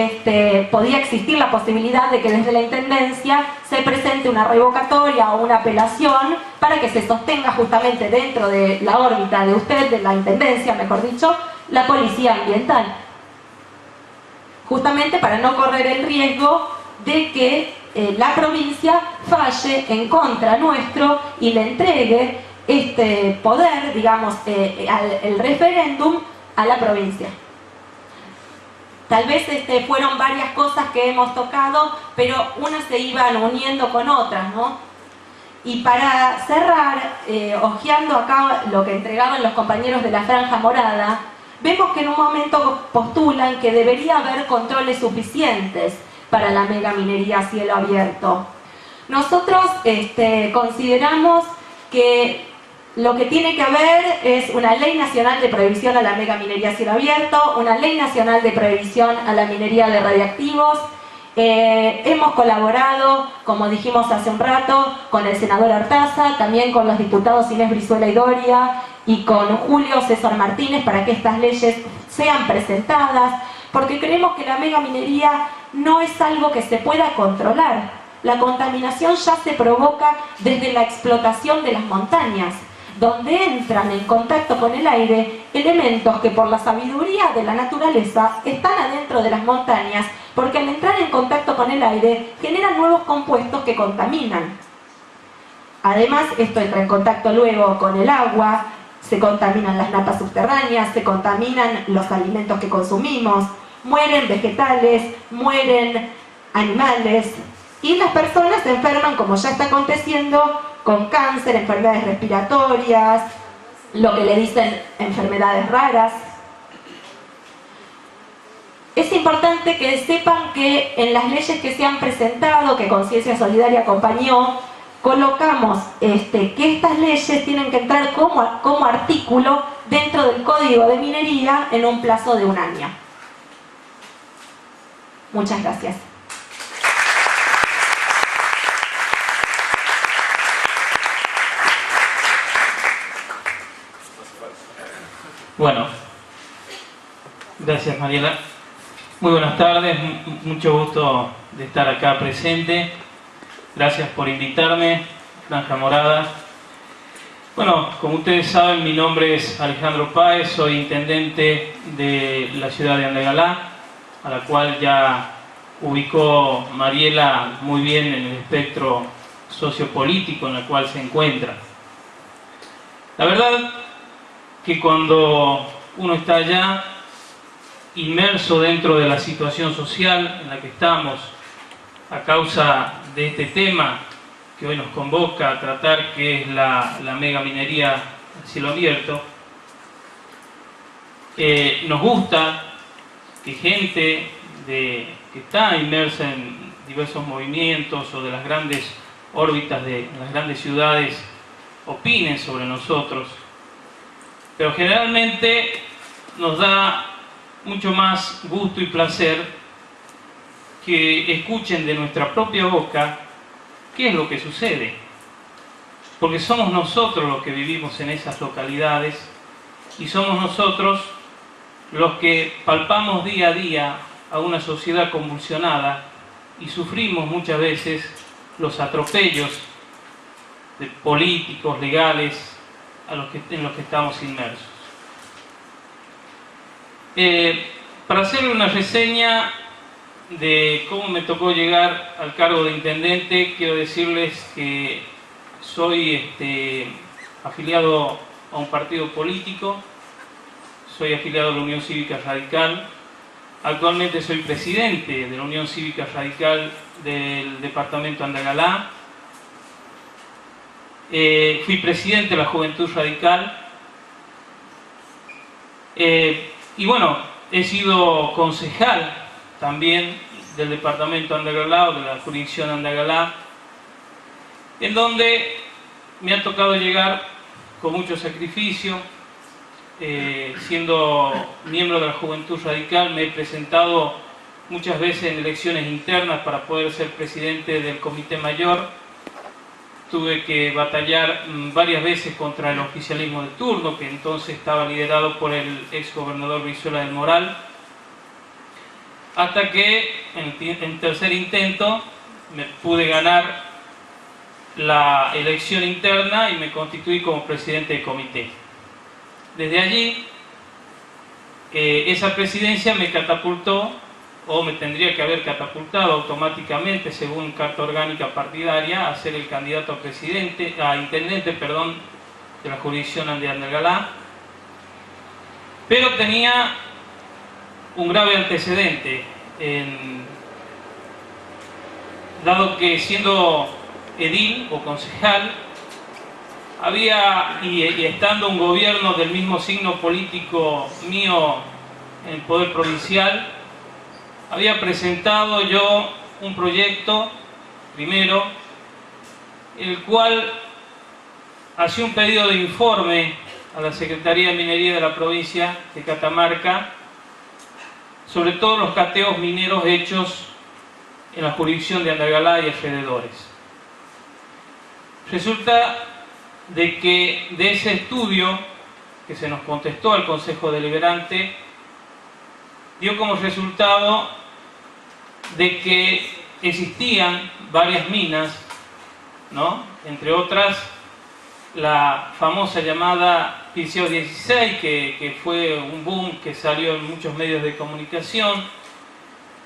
podía existir la posibilidad de que desde la Intendencia se presente una revocatoria o una apelación para que se sostenga justamente dentro de la órbita de usted, de la Intendencia, mejor dicho, la policía ambiental. Justamente para no correr el riesgo de que la provincia falle en contra nuestro y le entregue este poder, digamos, el referéndum a la provincia. Tal vez fueron varias cosas que hemos tocado, pero unas se iban uniendo con otras, ¿no? Y para cerrar, hojeando acá lo que entregaban los compañeros de la Franja Morada, vemos que en un momento postulan que debería haber controles suficientes para la megaminería a cielo abierto. Nosotros consideramos que lo que tiene que haber es una ley nacional de prohibición a la megaminería a cielo abierto, una ley nacional de prohibición a la minería de radiactivos. Hemos colaborado, como dijimos hace un rato, con el senador Artaza, también con los diputados Inés Brizuela y Doria y con Julio César Martínez para que estas leyes sean presentadas, porque creemos que la megaminería no es algo que se pueda controlar. La contaminación ya se provoca desde la explotación de las montañas, donde entran en contacto con el aire elementos que por la sabiduría de la naturaleza están adentro de las montañas, porque al entrar en contacto con el aire generan nuevos compuestos que contaminan. Además, esto entra en contacto luego con el agua, se contaminan las napas subterráneas, se contaminan los alimentos que consumimos, mueren vegetales, mueren animales, Y las personas se enferman, como ya está aconteciendo, con cáncer, enfermedades respiratorias, lo que le dicen enfermedades raras. Es importante que sepan que en las leyes que se han presentado, que Conciencia Solidaria acompañó, colocamos que estas leyes tienen que entrar como artículo dentro del Código de Minería en un plazo de 1 año. Muchas gracias. Bueno, gracias Mariela. Muy buenas tardes, mucho gusto de estar acá presente. Gracias por invitarme, Franja Morada. Bueno, como ustedes saben, mi nombre es Alejandro Páez, soy intendente de la ciudad de Andegalá, a la cual ya ubicó Mariela muy bien en el espectro sociopolítico en el cual se encuentra. La verdad que cuando uno está allá inmerso dentro de la situación social en la que estamos a causa de este tema que hoy nos convoca a tratar, que es la mega minería a cielo abierto, nos gusta que gente que está inmersa en diversos movimientos o de las grandes órbitas de las grandes ciudades opinen sobre nosotros, pero generalmente nos da mucho más gusto y placer que escuchen de nuestra propia boca qué es lo que sucede, porque somos nosotros los que vivimos en esas localidades y somos nosotros los que palpamos día a día a una sociedad convulsionada y sufrimos muchas veces los atropellos de políticos, legales, en los que estamos inmersos. Para hacerle una reseña de cómo me tocó llegar al cargo de intendente, quiero decirles que soy afiliado a un partido político, soy afiliado a la Unión Cívica Radical, actualmente soy presidente de la Unión Cívica Radical del departamento Andegalá, fui presidente de la Juventud Radical, y bueno, he sido concejal también del departamento Andegalá, o de la jurisdicción Andegalá, en donde me ha tocado llegar con mucho sacrificio. Siendo miembro de la Juventud Radical, me he presentado muchas veces en elecciones internas para poder ser presidente del Comité Mayor. Tuve que batallar varias veces contra el oficialismo de turno, que entonces estaba liderado por el ex gobernador Brizuela del Moral, hasta que en tercer intento me pude ganar la elección interna y me constituí como presidente del comité. Desde allí, esa presidencia me catapultó, o me tendría que haber catapultado automáticamente, según carta orgánica partidaria, a ser el candidato a intendente de la jurisdicción de Andegalá. Pero tenía un grave antecedente, dado que siendo edil o concejal, y estando un gobierno del mismo signo político mío en el poder provincial, había presentado yo un proyecto, primero, el cual hacía un pedido de informe a la Secretaría de Minería de la provincia de Catamarca sobre todos los cateos mineros hechos en la jurisdicción de Andegalá y alrededores. Resulta de que de ese estudio que se nos contestó al Consejo Deliberante dio como resultado de que existían varias minas, ¿no? Entre otras la famosa llamada Pirceo 16, que fue un boom que salió en muchos medios de comunicación,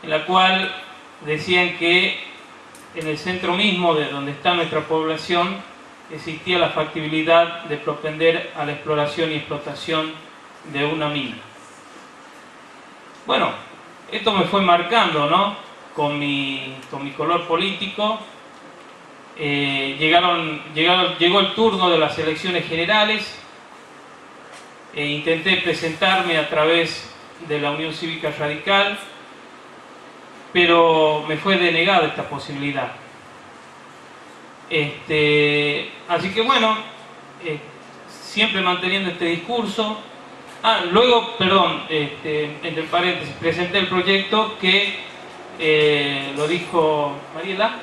en la cual decían que en el centro mismo de donde está nuestra población existía la factibilidad de propender a la exploración y explotación de una mina. Bueno, esto me fue marcando, ¿no? con mi color político. Llegó el turno de las elecciones generales. Intenté presentarme a través de la Unión Cívica Radical, pero me fue denegada esta posibilidad. Así que bueno, siempre manteniendo este discurso. Luego, perdón, entre paréntesis, presenté el proyecto que lo dijo Mariela,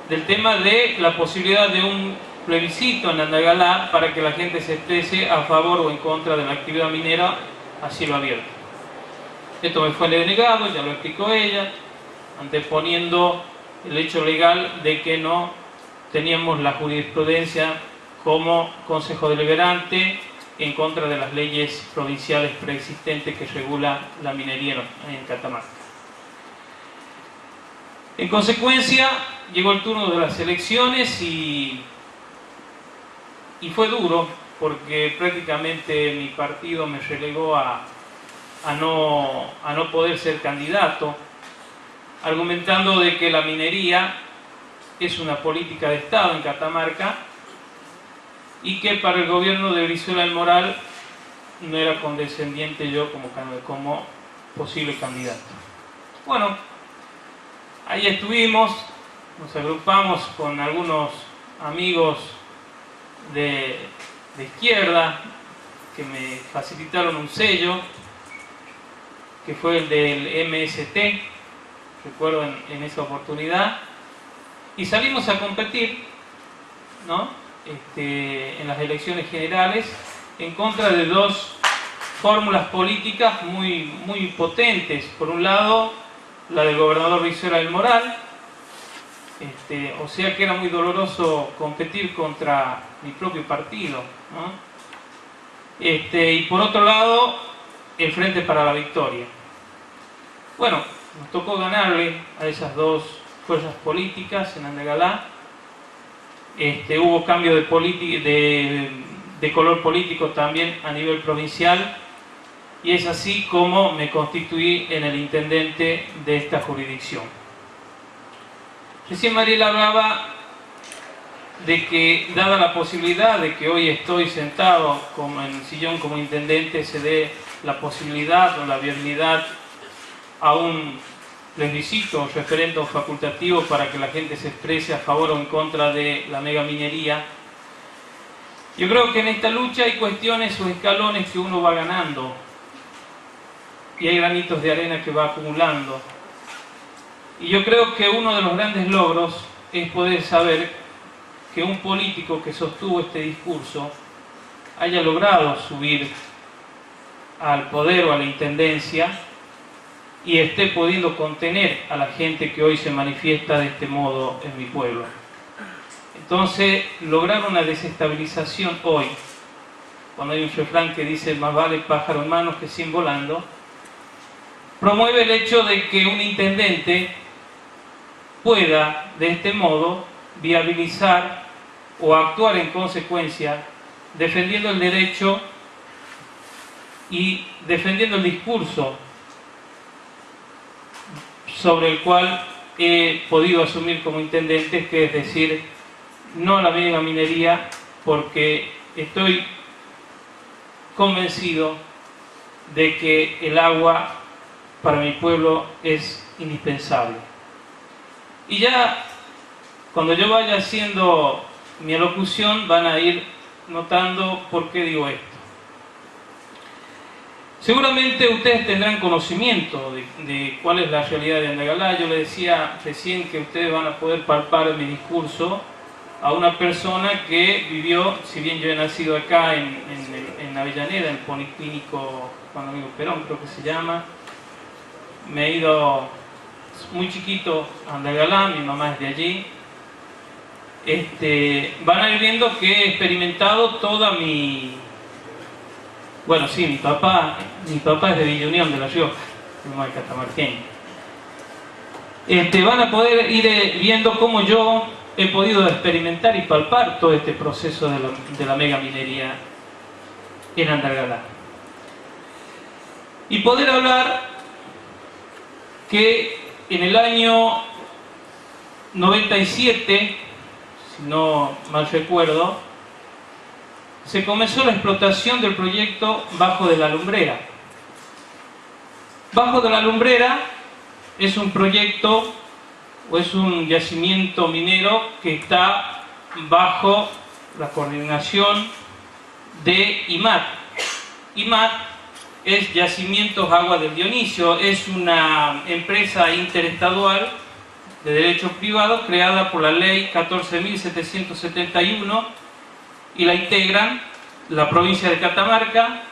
del tema de la posibilidad de un plebiscito en Andagalá para que la gente se exprese a favor o en contra de la actividad minera a cielo abierto. Esto me fue denegado, ya lo explicó ella, anteponiendo el hecho legal de que no teníamos la jurisprudencia como Consejo Deliberante en contra de las leyes provinciales preexistentes que regula la minería en Catamarca. En consecuencia, llegó el turno de las elecciones y fue duro, porque prácticamente mi partido me relegó a no poder ser candidato, argumentando de que la minería es una política de Estado en Catamarca y que para el gobierno de Brizuela del Moral no era condescendiente yo como posible candidato. Bueno, ahí estuvimos, nos agrupamos con algunos amigos de izquierda que me facilitaron un sello, que fue el del MST, recuerdo en esa oportunidad, y salimos a competir, ¿no? En las elecciones generales en contra de dos fórmulas políticas muy potentes. Por un lado, la del gobernador Brizuela del Moral, o sea que era muy doloroso competir contra mi propio partido, ¿no? Y por otro lado, el Frente para la Victoria. Bueno, nos tocó ganarle a esas dos fuerzas políticas en Andagalá. Hubo cambio de color político también a nivel provincial, y es así como me constituí en el intendente de esta jurisdicción. Recién Mariela hablaba de que, dada la posibilidad de que hoy estoy sentado en el sillón como intendente, se dé la posibilidad o la viabilidad a un plebiscito, referéndum facultativo para que la gente se exprese a favor o en contra de la megaminería. Yo creo que en esta lucha hay cuestiones o escalones que uno va ganando y hay granitos de arena que va acumulando. Y yo creo que uno de los grandes logros es poder saber que un político que sostuvo este discurso haya logrado subir al poder o a la intendencia y esté pudiendo contener a la gente que hoy se manifiesta de este modo en mi pueblo. Entonces, lograr una desestabilización hoy, cuando hay un refrán que dice más vale pájaro en mano que 100 volando, promueve el hecho de que un intendente pueda de este modo viabilizar o actuar en consecuencia, defendiendo el derecho y defendiendo el discurso sobre el cual he podido asumir como intendente, que es decir, no a la megaminería, porque estoy convencido de que el agua para mi pueblo es indispensable. Y ya cuando yo vaya haciendo mi alocución van a ir notando por qué digo esto. Seguramente ustedes tendrán conocimiento de cuál es la realidad de Andagalá. Yo les decía recién que ustedes van a poder palpar en mi discurso a una persona que vivió, si bien yo he nacido acá en Avellaneda, en el Policlínico Juan Domingo Perón, creo que se llama. Me he ido muy chiquito a Andagalá, mi mamá es de allí. Van a ir viendo que he experimentado toda mi... Bueno, sí, mi papá es de Villa Unión, de La Rioja, mi mamá es catamarqueña. Van a poder ir viendo cómo yo he podido experimentar y palpar todo este proceso de la megaminería en Andagalá. Y poder hablar que en el año 97, si no mal recuerdo, se comenzó la explotación del proyecto Bajo de la Lumbrera. Bajo de la Lumbrera es un proyecto o es un yacimiento minero que está bajo la coordinación de IMAT. IMAT es Yacimientos Agua del Dionisio, es una empresa interestadual de derecho privado creada por la ley 14.771 y la integran la provincia de Catamarca,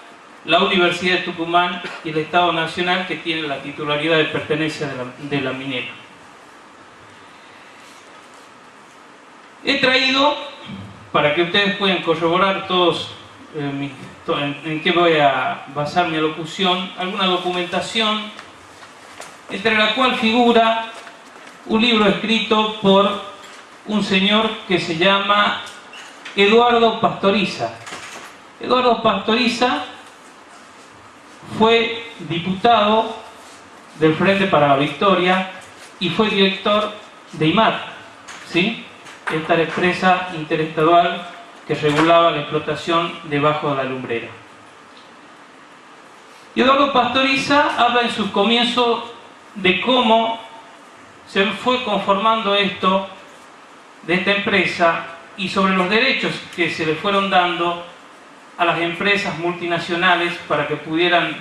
la Universidad de Tucumán y el Estado Nacional, que tiene la titularidad de pertenencia de la minera. He traído, para que ustedes puedan corroborar todos en qué voy a basar mi alocución, alguna documentación, entre la cual figura un libro escrito por un señor que se llama Eduardo Pastoriza. Eduardo Pastoriza fue diputado del Frente para la Victoria y fue director de IMAT, ¿sí? Esta empresa interestadual que regulaba la explotación debajo de la lumbrera. Y Eduardo Pastoriza habla en sus comienzos de cómo se fue conformando esto de esta empresa y sobre los derechos que se le fueron dando a las empresas multinacionales para que pudieran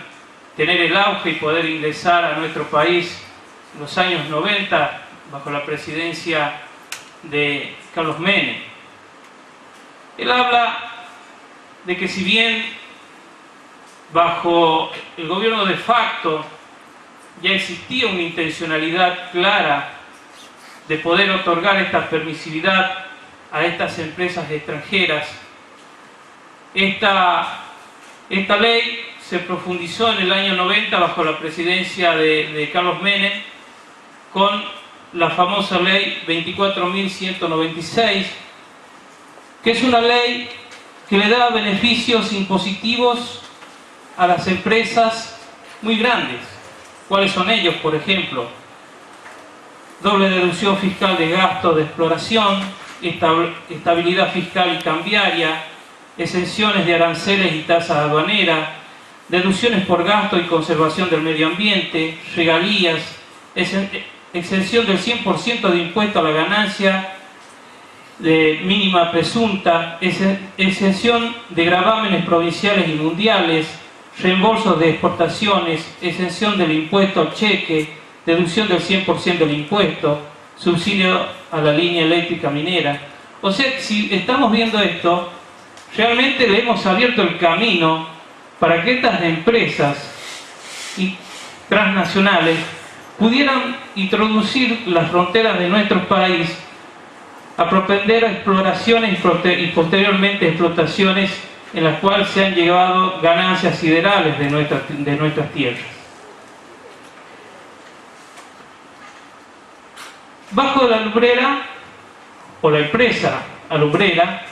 tener el auge y poder ingresar a nuestro país en los años 90 bajo la presidencia de Carlos Menem. Él habla de que si bien bajo el gobierno de facto ya existía una intencionalidad clara de poder otorgar esta permisividad a estas empresas extranjeras, esta ley se profundizó en el año 90 bajo la presidencia de Carlos Menem con la famosa ley 24.196, que es una ley que le da beneficios impositivos a las empresas muy grandes. ¿Cuáles son ellos? Por ejemplo, doble deducción fiscal de gastos de exploración, estabilidad fiscal y cambiaria, exenciones de aranceles y tasas aduaneras, deducciones por gasto y conservación del medio ambiente, regalías, exención del 100% de impuesto a la ganancia de mínima presunta, exención de gravámenes provinciales y mundiales, reembolsos de exportaciones, exención del impuesto al cheque, deducción del 100% del impuesto, subsidio a la línea eléctrica minera. O sea, si estamos viendo esto, realmente le hemos abierto el camino para que estas empresas transnacionales pudieran introducir las fronteras de nuestro país a propender a exploraciones y posteriormente explotaciones en las cuales se han llevado ganancias siderales de nuestras tierras. Bajo la Lumbrera, o la empresa Alumbrera,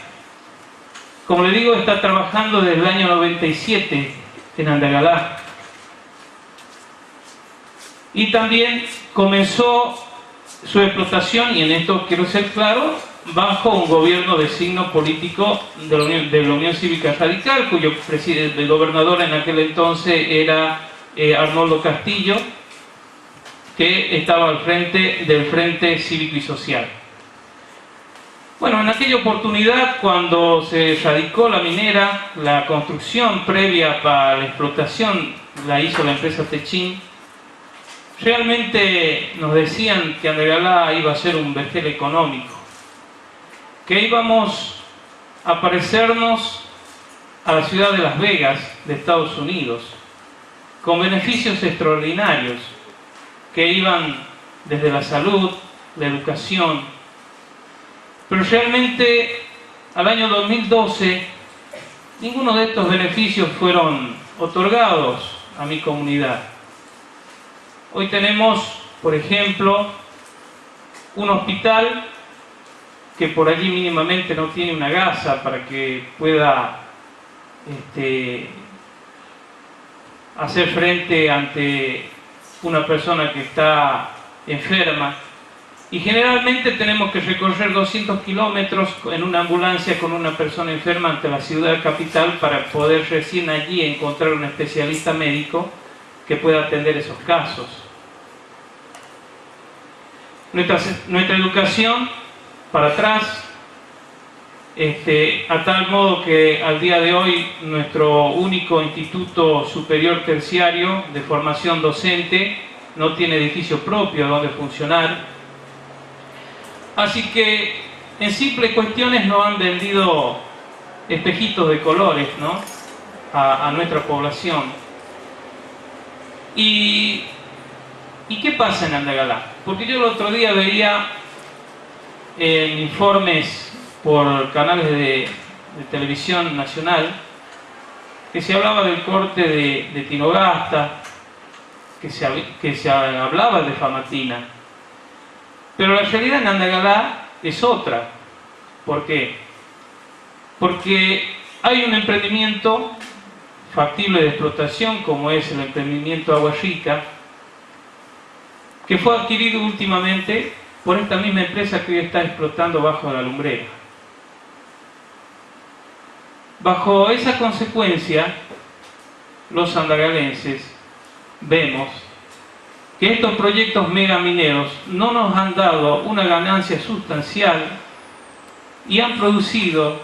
como le digo, está trabajando desde el año 97 en Andagalá. Y también comenzó su explotación, y en esto quiero ser claro, bajo un gobierno de signo político de la Unión Cívica Radical, cuyo el gobernador en aquel entonces era Arnoldo Castillo, que estaba al frente del Frente Cívico y Social. Bueno, en aquella oportunidad, cuando se radicó la minera, la construcción previa para la explotación la hizo la empresa Techín. Realmente nos decían que Andagalá iba a ser un vergel económico, que íbamos a parecernos a la ciudad de Las Vegas de Estados Unidos, con beneficios extraordinarios que iban desde la salud, la educación. Pero realmente al año 2012 ninguno de estos beneficios fueron otorgados a mi comunidad. Hoy tenemos, por ejemplo, un hospital que por allí mínimamente no tiene una gasa para que pueda hacer frente ante una persona que está enferma, y generalmente tenemos que recorrer 200 kilómetros en una ambulancia con una persona enferma ante la ciudad capital para poder recién allí encontrar un especialista médico que pueda atender esos casos. Nuestra educación para atrás, a tal modo que al día de hoy nuestro único instituto superior terciario de formación docente no tiene edificio propio donde funcionar. Así que en simples cuestiones nos han vendido espejitos de colores, ¿no?, a nuestra población. ¿Y qué pasa en Andagalá? Porque yo el otro día veía en informes por canales de televisión nacional que se hablaba del corte de Tinogasta, que se hablaba de Famatina. Pero la realidad en Andagalá es otra. ¿Por qué? Porque hay un emprendimiento factible de explotación, como es el emprendimiento Agua Rica, que fue adquirido últimamente por esta misma empresa que hoy está explotando bajo la lumbrera. Bajo esa consecuencia, los andagalenses vemos que estos proyectos megamineros no nos han dado una ganancia sustancial y han producido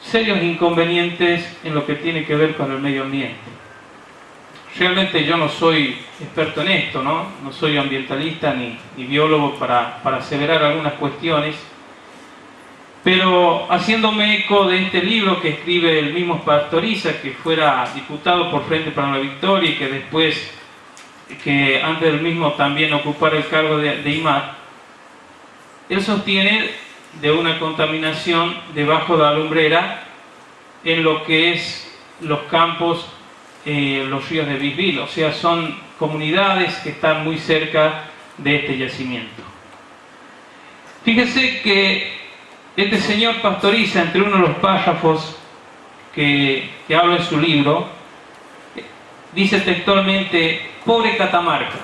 serios inconvenientes en lo que tiene que ver con el medio ambiente. Realmente yo no soy experto en esto, ¿no? No soy ambientalista ni biólogo para aseverar algunas cuestiones, pero haciéndome eco de este libro que escribe el mismo Pastoriza, que fuera diputado por Frente para la Victoria y que después, que antes del mismo también ocupara el cargo de IMAT, él sostiene de una contaminación debajo de la lumbrera en lo que es los campos, los ríos de Bisbil, o sea, son comunidades que están muy cerca de este yacimiento. Fíjese que este señor Pastoriza, entre uno de los párrafos que habla en su libro, dice textualmente: pobre Catamarca.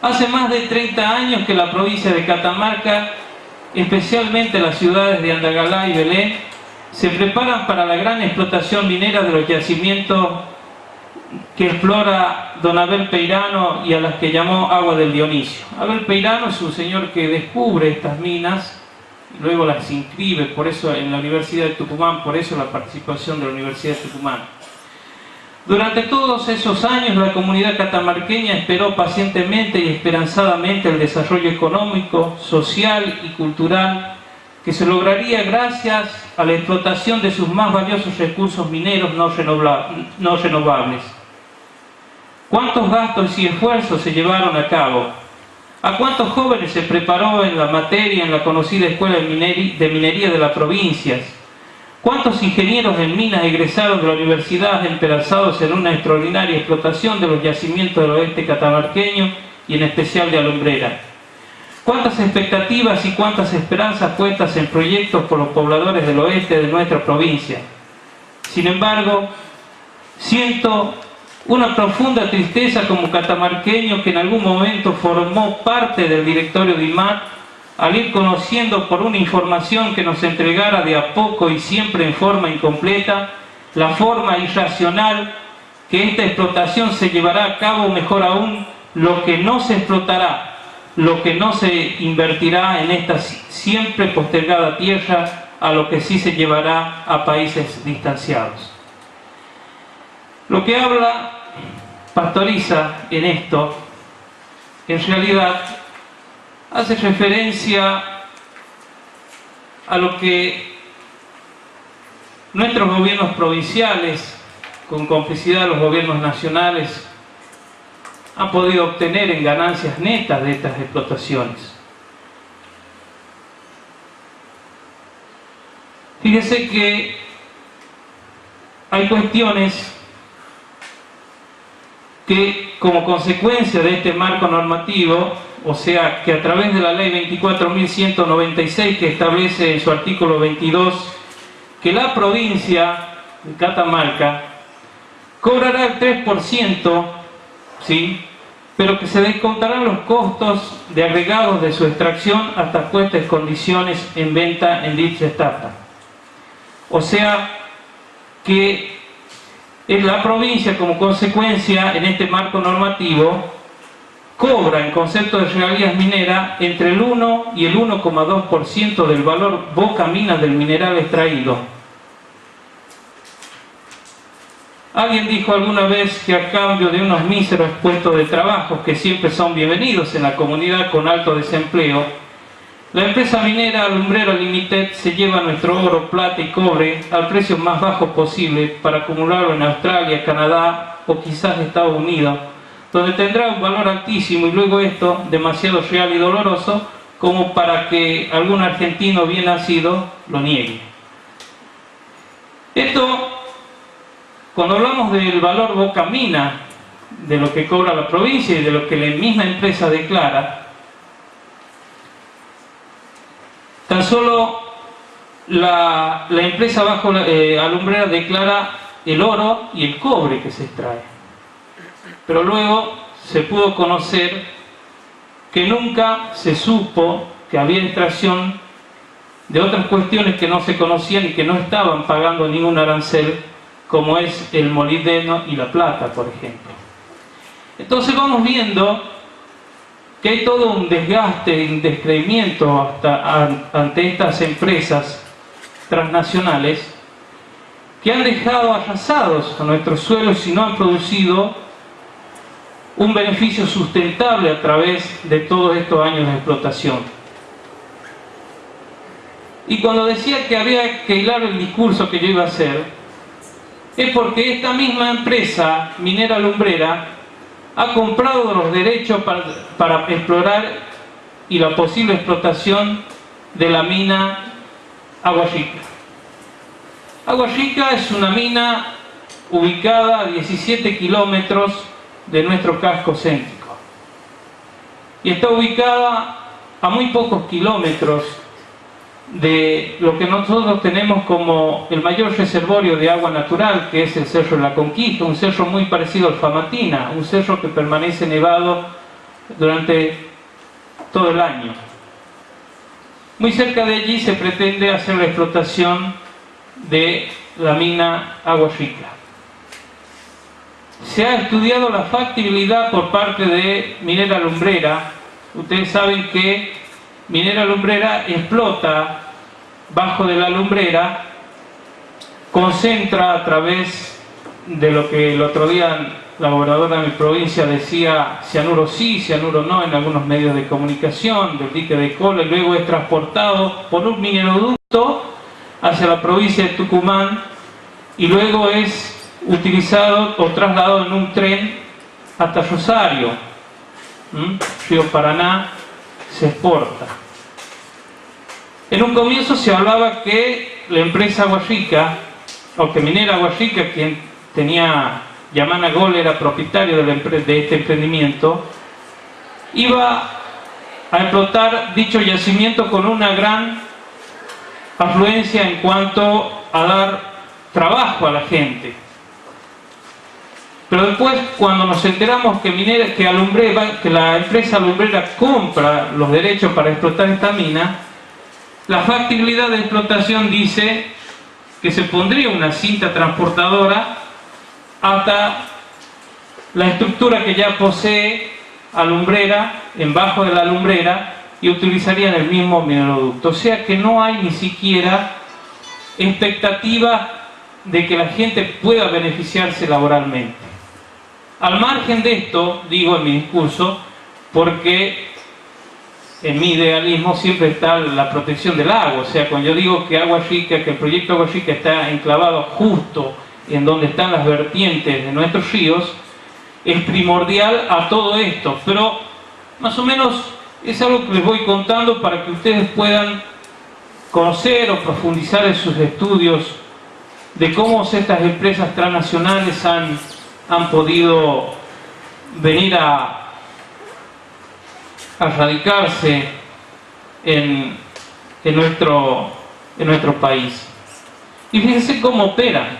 Hace más de 30 años que la provincia de Catamarca, especialmente las ciudades de Andagalá y Belén, se preparan para la gran explotación minera de los yacimientos que explora don Abel Peirano y a las que llamó Agua del Dionisio. Abel Peirano es un señor que descubre estas minas y luego las inscribe, por eso en la Universidad de Tucumán, por eso la participación de la Universidad de Tucumán. Durante todos esos años la comunidad catamarqueña esperó pacientemente y esperanzadamente el desarrollo económico, social y cultural que se lograría gracias a la explotación de sus más valiosos recursos mineros no renovables. ¿Cuántos gastos y esfuerzos se llevaron a cabo? ¿A cuántos jóvenes se preparó en la materia en la conocida Escuela de Minería de las Provincias? ¿Cuántos ingenieros en minas egresados de la universidad empezados en una extraordinaria explotación de los yacimientos del oeste catamarqueño y en especial de Alumbrera? ¿Cuántas expectativas y cuántas esperanzas puestas en proyectos por los pobladores del oeste de nuestra provincia? Sin embargo, siento una profunda tristeza como catamarqueño que en algún momento formó parte del directorio de IMAT, al ir conociendo por una información que nos entregara de a poco y siempre en forma incompleta la forma irracional que esta explotación se llevará a cabo, mejor aún, lo que no se explotará, lo que no se invertirá en esta siempre postergada tierra, a lo que sí se llevará a países distanciados. Lo que habla Pastoriza en esto, en realidad, hace referencia a lo que nuestros gobiernos provinciales, con complicidad de los gobiernos nacionales, han podido obtener en ganancias netas de estas explotaciones. Fíjese que hay cuestiones que, como consecuencia de este marco normativo, o sea, que a través de la ley 24.196, que establece en su artículo 22 que la provincia de Catamarca cobrará el 3%, ¿sí?, pero que se descontarán los costos de agregados de su extracción hasta puesta en condiciones en venta en dicha etapa. O sea que en la provincia, como consecuencia, en este marco normativo, cobra en concepto de regalías mineras entre el 1 y el 1,2% del valor boca mina del mineral extraído. Alguien dijo alguna vez que a cambio de unos míseros puestos de trabajo, que siempre son bienvenidos en la comunidad con alto desempleo, la empresa minera Alumbrera Limited se lleva nuestro oro, plata y cobre al precio más bajo posible para acumularlo en Australia, Canadá o quizás Estados Unidos, donde tendrá un valor altísimo y luego esto demasiado real y doloroso como para que algún argentino bien nacido lo niegue. Esto, cuando hablamos del valor boca mina, de lo que cobra la provincia y de lo que la misma empresa declara, tan solo la empresa bajo Alumbrera declara el oro y el cobre que se extrae. Pero luego se pudo conocer que nunca se supo que había extracción de otras cuestiones que no se conocían y que no estaban pagando ningún arancel, como es el molibdeno y la plata, por ejemplo. Entonces vamos viendo que hay todo un desgaste, un descreimiento ante estas empresas transnacionales que han dejado arrasados a nuestros suelos y no han producido un beneficio sustentable a través de todos estos años de explotación. Y cuando decía que había que hilar el discurso que yo iba a hacer, es porque esta misma empresa minera Alumbrera ha comprado los derechos para explorar y la posible explotación de la mina Agua Rica. Agua Rica es una mina ubicada a 17 kilómetros de nuestro casco céntrico y está ubicada a muy pocos kilómetros de lo que nosotros tenemos como el mayor reservorio de agua natural, que es el Cerro de la Conquista, un cerro muy parecido al Famatina, un cerro que permanece nevado durante todo el año. Muy cerca de allí se pretende hacer la explotación de la mina Agua Rica. Se ha estudiado la factibilidad por parte de Minera Alumbrera. Ustedes saben que Minera Alumbrera explota bajo de la Alumbrera, concentra a través de lo que el otro día la gobernadora de mi provincia decía, cianuro sí, cianuro no, en algunos medios de comunicación, del dique de cola, y luego es transportado por un mineroducto hacia la provincia de Tucumán y luego es utilizado o trasladado en un tren hasta Rosario, Río Paraná, se exporta. En un comienzo se hablaba que la empresa Agua Rica, o que Minera Agua Rica, quien tenía, Yamana Gol era propietario de este emprendimiento, iba a explotar dicho yacimiento con una gran afluencia en cuanto a dar trabajo a la gente. Pero después, cuando nos enteramos que la empresa Alumbrera compra los derechos para explotar esta mina, la factibilidad de explotación dice que se pondría una cinta transportadora hasta la estructura que ya posee Alumbrera, en bajo de la Alumbrera, y utilizarían el mismo mineroducto. O sea que no hay ni siquiera expectativa de que la gente pueda beneficiarse laboralmente. Al margen de esto, digo en mi discurso, porque en mi idealismo siempre está la protección del agua. O sea, cuando yo digo que Agua Rica, que el proyecto Agua Rica está enclavado justo en donde están las vertientes de nuestros ríos, es primordial a todo esto. Pero más o menos es algo que les voy contando para que ustedes puedan conocer o profundizar en sus estudios de cómo estas empresas transnacionales han podido venir a radicarse en nuestro país. Y fíjense cómo operan.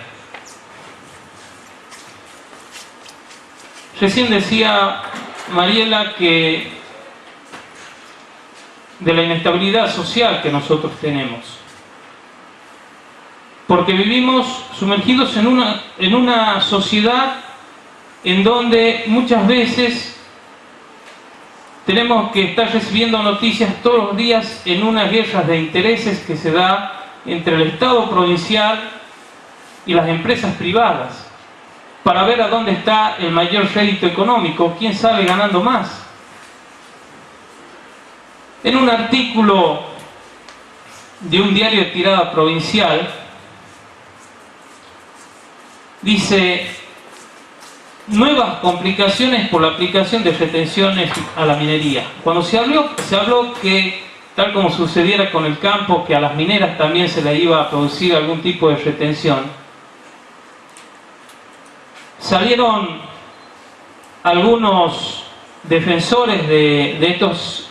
Recién decía Mariela, que de la inestabilidad social que nosotros tenemos. Porque vivimos sumergidos en una sociedad en donde muchas veces tenemos que estar recibiendo noticias todos los días en unas guerras de intereses que se da entre el Estado provincial y las empresas privadas, para ver a dónde está el mayor rédito económico, quién sale ganando más. En un artículo de un diario de tirada provincial, dice: nuevas complicaciones por la aplicación de retenciones a la minería. Cuando se habló que, tal como sucediera con el campo, que a las mineras también se le iba a producir algún tipo de retención, salieron algunos defensores de estos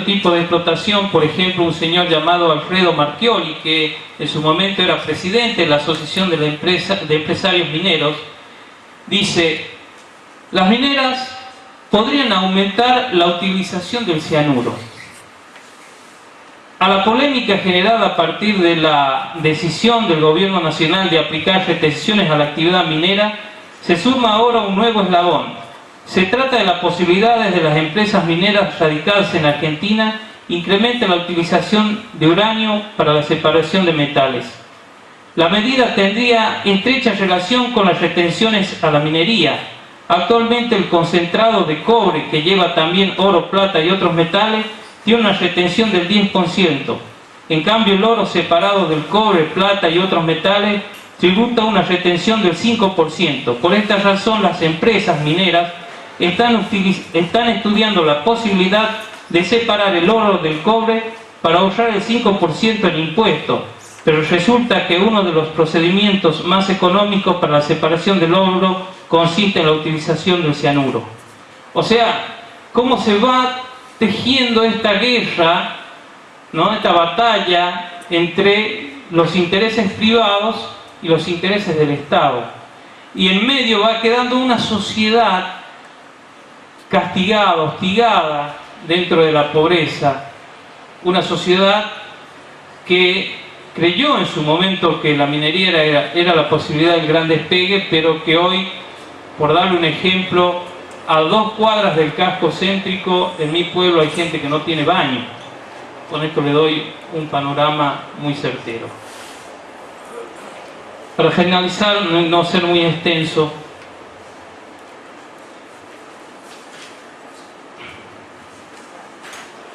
tipos de explotación. Por ejemplo, un señor llamado Alfredo Marchioli, que en su momento era presidente de la Asociación de Empresarios Mineros, dice: las mineras podrían aumentar la utilización del cianuro. A la polémica generada a partir de la decisión del Gobierno Nacional de aplicar retenciones a la actividad minera, se suma ahora un nuevo eslabón. Se trata de la posibilidad de las empresas mineras radicadas en Argentina incrementen la utilización de uranio para la separación de metales. La medida tendría estrecha relación con las retenciones a la minería. Actualmente el concentrado de cobre, que lleva también oro, plata y otros metales, tiene una retención del 10%. En cambio, el oro separado del cobre, plata y otros metales tributa una retención del 5%. Por esta razón, las empresas mineras están estudiando la posibilidad de separar el oro del cobre para ahorrar el 5% en impuestos, pero resulta que uno de los procedimientos más económicos para la separación del oro consiste en la utilización del cianuro. O sea, cómo se va tejiendo esta guerra, ¿no?, esta batalla entre los intereses privados y los intereses del Estado. Y en medio va quedando una sociedad castigada, hostigada dentro de la pobreza, una sociedad que creyó en su momento que la minería era la posibilidad del gran despegue, pero que hoy, por darle un ejemplo, a 2 cuadras del casco céntrico en mi pueblo hay gente que no tiene baño. Con esto le doy un panorama muy certero. Para finalizar, no ser muy extenso,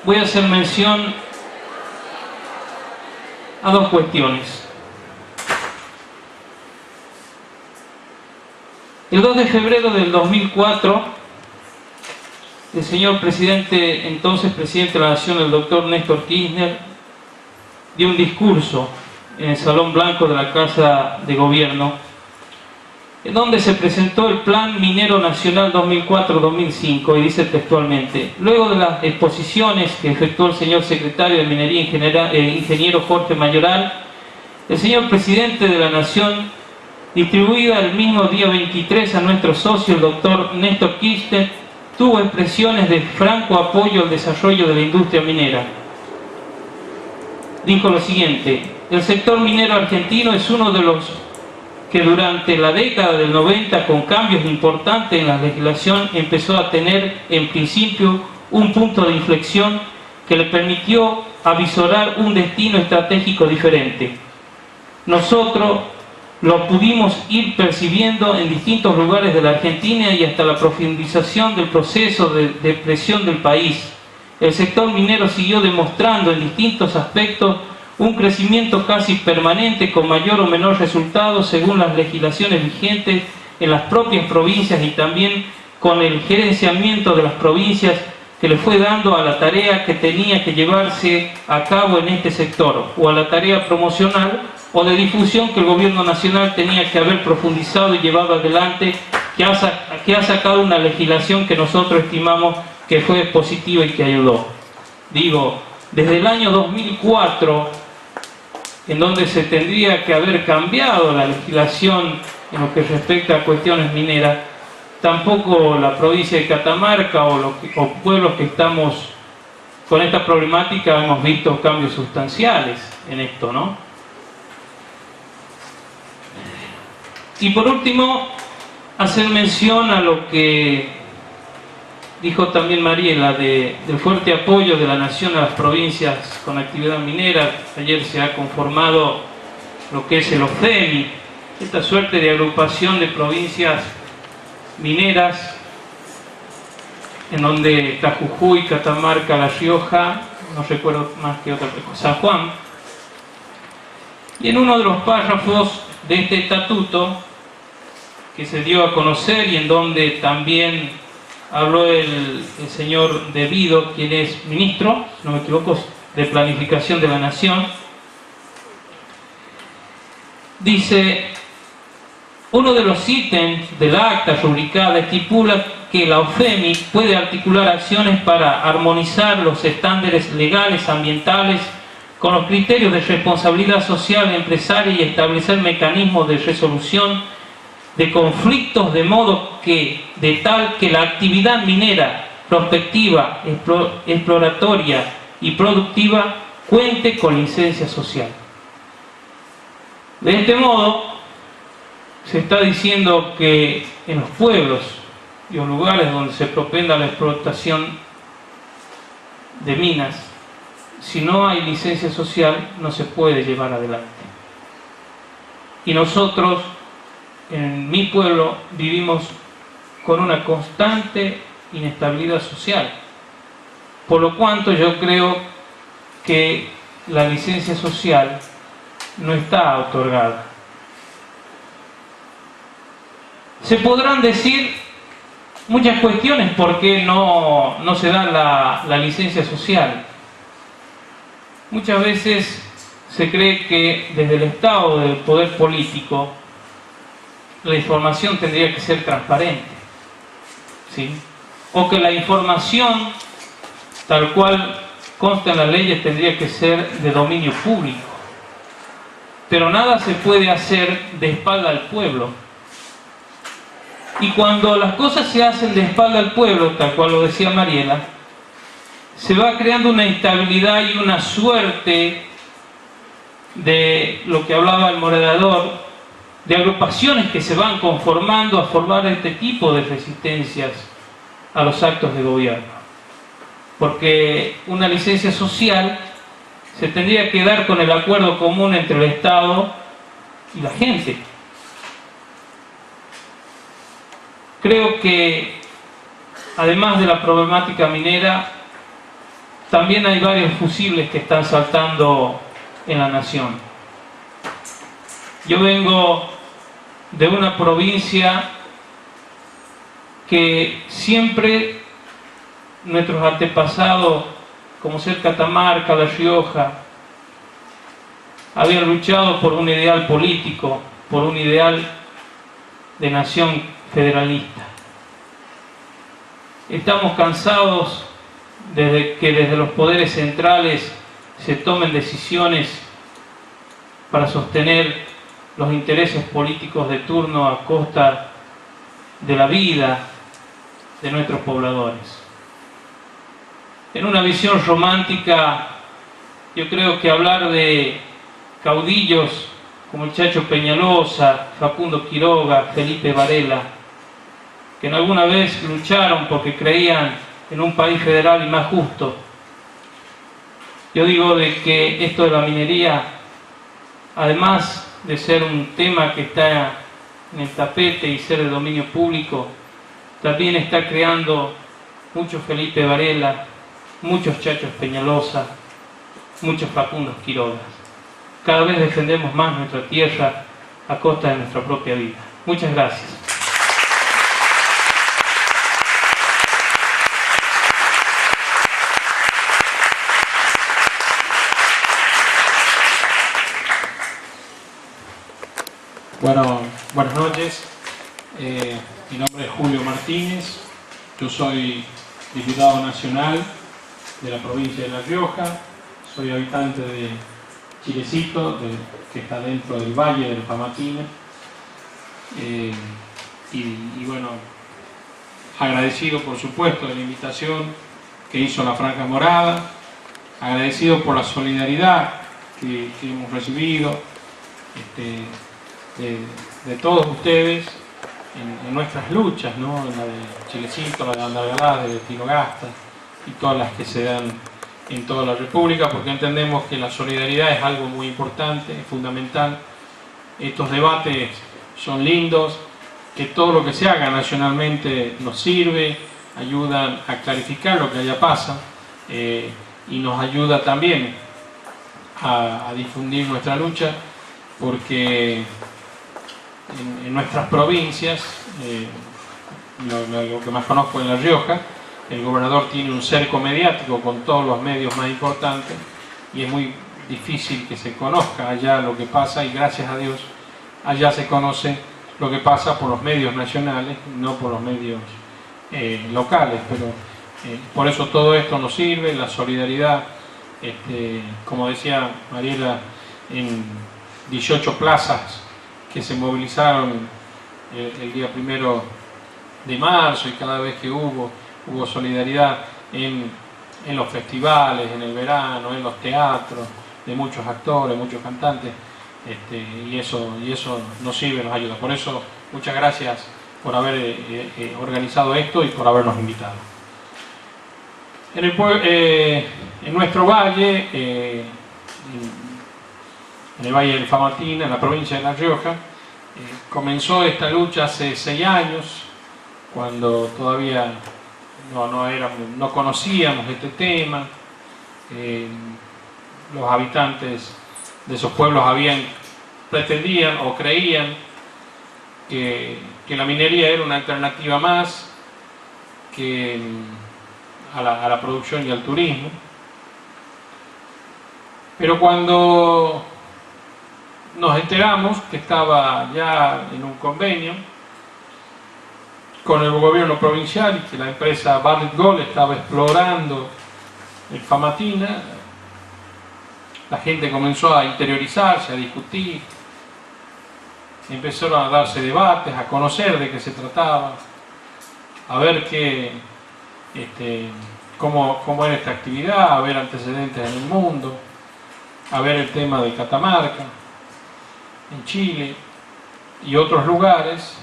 voy a hacer mención a 2 cuestiones. El 2 de febrero del 2004, el señor presidente, entonces presidente de la Nación, el doctor Néstor Kirchner, dio un discurso en el Salón Blanco de la Casa de Gobierno, en donde se presentó el Plan Minero Nacional 2004-2005, y dice textualmente: luego de las exposiciones que efectuó el señor secretario de Minería, ingeniero Jorge Mayoral, el señor presidente de la Nación, distribuida el mismo día 23 a nuestro socio, el doctor Néstor Kirchner, tuvo expresiones de franco apoyo al desarrollo de la industria minera. Dijo lo siguiente: el sector minero argentino es uno de los que durante la década del 90, con cambios importantes en la legislación, empezó a tener en principio un punto de inflexión que le permitió avisorar un destino estratégico diferente. Nosotros lo pudimos ir percibiendo en distintos lugares de la Argentina y hasta la profundización del proceso de depresión del país. El sector minero siguió demostrando en distintos aspectos un crecimiento casi permanente con mayor o menor resultado según las legislaciones vigentes en las propias provincias, y también con el gerenciamiento de las provincias que le fue dando a la tarea que tenía que llevarse a cabo en este sector, o a la tarea promocional o de difusión que el Gobierno Nacional tenía que haber profundizado y llevado adelante, que ha sacado una legislación que nosotros estimamos que fue positiva y que ayudó. Digo, desde el año 2004, en donde se tendría que haber cambiado la legislación en lo que respecta a cuestiones mineras, tampoco la provincia de Catamarca o pueblos que estamos con esta problemática hemos visto cambios sustanciales en esto, ¿no? Y por último, hacer mención a lo que dijo también Mariela del fuerte apoyo de la Nación a las provincias con actividad minera. Ayer se ha conformado lo que es el OFEMI, esta suerte de agrupación de provincias mineras, en donde está Jujuy, Catamarca, La Rioja, no recuerdo más que otra cosa, San Juan. Y en uno de los párrafos de este estatuto, que se dio a conocer y en donde también habló el señor De Vido, quien es ministro, si no me equivoco, de Planificación de la Nación, dice: uno de los ítems del acta rubricada estipula que la OFEMI puede articular acciones para armonizar los estándares legales ambientales con los criterios de responsabilidad social empresaria y establecer mecanismos de resolución de conflictos de modo que, de tal que la actividad minera, prospectiva, exploratoria y productiva cuente con licencia social. De este modo, se está diciendo que en los pueblos y los lugares donde se propenda la explotación de minas, si no hay licencia social, no se puede llevar adelante. Y nosotros, en mi pueblo, vivimos con una constante inestabilidad social. Por lo cuanto yo creo que la licencia social no está otorgada. Se podrán decir muchas cuestiones por qué no se da la licencia social. Muchas veces se cree que desde el Estado, del poder político, la información tendría que ser transparente, ¿sí? O que la información, tal cual consta en las leyes, tendría que ser de dominio público. Pero nada se puede hacer de espalda al pueblo. Y cuando las cosas se hacen de espalda al pueblo, tal cual lo decía Mariela, se va creando una instabilidad y una suerte de lo que hablaba el moderador, de agrupaciones que se van conformando a formar este tipo de resistencias a los actos de gobierno. Porque una licencia social se tendría que dar con el acuerdo común entre el Estado y la gente. Creo que, además de la problemática minera, también hay varios fusibles que están saltando en la nación. Yo vengo de una provincia que siempre nuestros antepasados, como ser Catamarca, La Rioja, habían luchado por un ideal político, por un ideal de nación federalista. Estamos cansados de que desde los poderes centrales se tomen decisiones para sostener los intereses políticos de turno a costa de la vida de nuestros pobladores. En una visión romántica, yo creo que hablar de caudillos como el Chacho Peñalosa, Facundo Quiroga, Felipe Varela, que en alguna vez lucharon porque creían en un país federal y más justo. Yo digo de que esto de la minería, además de ser un tema que está en el tapete y ser de dominio público, también está creando muchos Felipe Varela, muchos Chachos Peñalosa, muchos Facundos Quirogas. Cada vez defendemos más nuestra tierra a costa de nuestra propia vida. Muchas gracias. Bueno, buenas noches. Mi nombre es Julio Martínez. Yo soy diputado nacional de la provincia de La Rioja. Soy habitante de Chilecito, que está dentro del Valle de los Pamatines. Y bueno, agradecido por supuesto de la invitación que hizo la Franja Morada, agradecido por la solidaridad que hemos recibido de todos ustedes en nuestras luchas, ¿no? En la de Chilecito, la de Andalgalá, de Tinogasta y todas las que se dan en toda la República, porque entendemos que la solidaridad es algo muy importante, es fundamental. Estos debates son lindos, que todo lo que se haga nacionalmente nos sirve, ayudan a clarificar lo que allá pasa y nos ayuda también a difundir nuestra lucha, porque en nuestras provincias, lo que más conozco en La Rioja, el gobernador tiene un cerco mediático con todos los medios más importantes y es muy difícil que se conozca allá lo que pasa, y gracias a Dios allá se conoce lo que pasa por los medios nacionales, no por los medios locales, pero por eso todo esto nos sirve, la solidaridad, como decía Mariela, en 18 plazas que se movilizaron el día 1 de marzo, y cada vez que hubo solidaridad en los festivales, en el verano, en los teatros, de muchos actores, muchos cantantes, y eso nos sirve, nos ayuda. Por eso, muchas gracias por haber organizado esto y por habernos invitado. En nuestro valle, en el Valle del Famatina, en la provincia de La Rioja, comenzó esta lucha hace 6 años, cuando todavía no conocíamos este tema. Los habitantes de esos pueblos pretendían o creían que la minería era una alternativa más que a la producción y al turismo. Pero cuando nos enteramos que estaba ya en un convenio con el gobierno provincial y que la empresa Barrick Gold estaba explorando el Famatina, la gente comenzó a interiorizarse, a discutir, empezaron a darse debates, a conocer de qué se trataba, a ver cómo era esta actividad, a ver antecedentes en el mundo, a ver el tema de Catamarca, en Chile y otros lugares.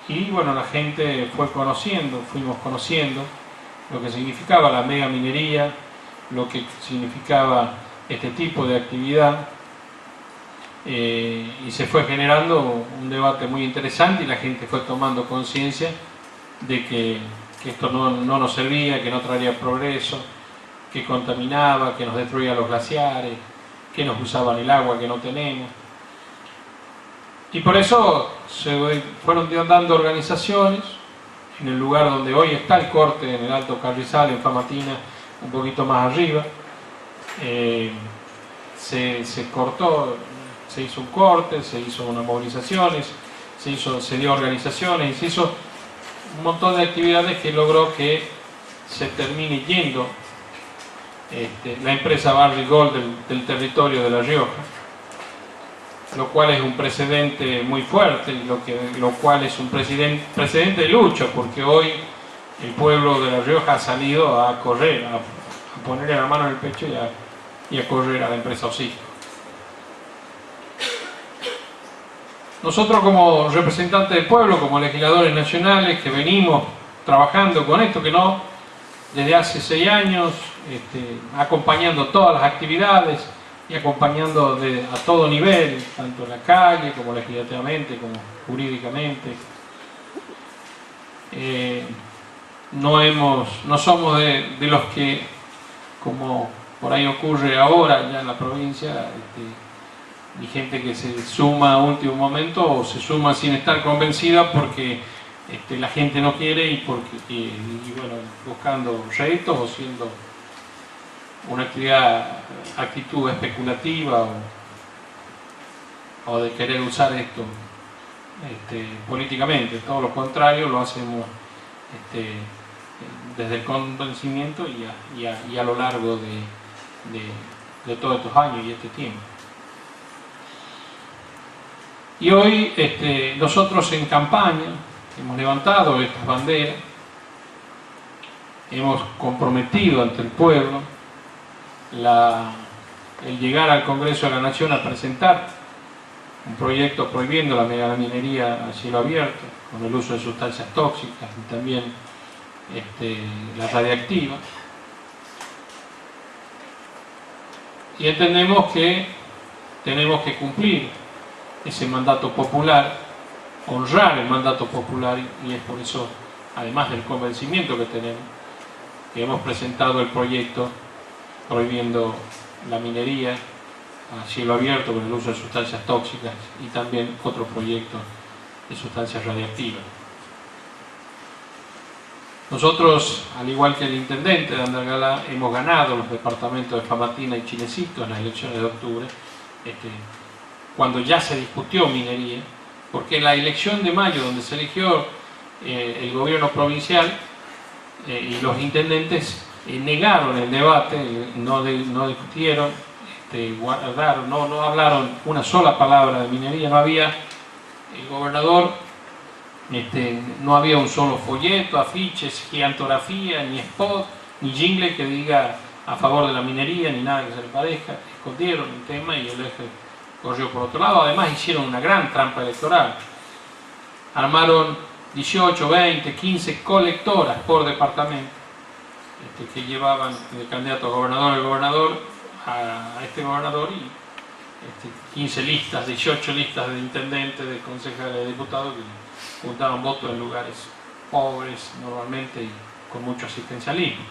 Y bueno, la gente fuimos conociendo lo que significaba la mega minería, lo que significaba este tipo de actividad, y se fue generando un debate muy interesante, y la gente fue tomando conciencia de que esto no nos servía, que no traería progreso, que contaminaba, que nos destruía los glaciares, que nos usaban el agua que no tenemos. Y por eso se fueron dando organizaciones en el lugar donde hoy está el corte, en el Alto Carrizal, en Famatina, un poquito más arriba. Se cortó, se hizo un corte, se hizo unas movilizaciones, se dio organizaciones y se hizo un montón de actividades que logró que se termine yendo la empresa Barrick Gold del territorio de La Rioja, lo cual es un precedente muy fuerte, lo cual es un precedente de lucha, porque hoy el pueblo de La Rioja ha salido a correr, a ponerle la mano en el pecho y a correr a la empresa Osisko. Nosotros, como representantes del pueblo, como legisladores nacionales que venimos trabajando con esto, que no desde hace 6 años, acompañando todas las actividades y acompañando a todo nivel, tanto en la calle como legislativamente, como jurídicamente. No somos de los que, como por ahí ocurre ahora ya en la provincia, y gente que se suma a último momento o se suma sin estar convencida porque la gente no quiere y bueno, buscando réditos o siendo una actitud especulativa o de querer usar esto políticamente. Todo lo contrario, lo hacemos desde el convencimiento y a lo largo de todos estos años y este tiempo. Y hoy nosotros en campaña hemos levantado estas banderas, hemos comprometido ante el pueblo el llegar al Congreso de la Nación a presentar un proyecto prohibiendo la megaminería a cielo abierto, con el uso de sustancias tóxicas y también la radiactiva. Y entendemos que tenemos que cumplir ese mandato popular, honrar el mandato popular, y es por eso, además del convencimiento que tenemos, que hemos presentado el proyecto prohibiendo la minería a cielo abierto con el uso de sustancias tóxicas y también otro proyecto de sustancias radiactivas. Nosotros, al igual que el intendente de Andalgalá, hemos ganado los departamentos de Famatina y Chilecito en las elecciones de octubre, cuando ya se discutió minería, porque en la elección de mayo, donde se eligió el gobierno provincial y los intendentes negaron el debate, no discutieron, guardaron, no hablaron una sola palabra de minería, no había el gobernador, no había un solo folleto, afiches, gigantografía, ni spot, ni jingle que diga a favor de la minería, ni nada que se le parezca. Escondieron el tema y el eje corrió por otro lado. Además hicieron una gran trampa electoral. Armaron 18, 20, 15 colectoras por departamento que llevaban de candidato a gobernador el gobernador a este gobernador y 15 listas, 18 listas de intendentes, de concejales, de diputados que juntaban votos en lugares pobres normalmente y con mucho asistencialismo.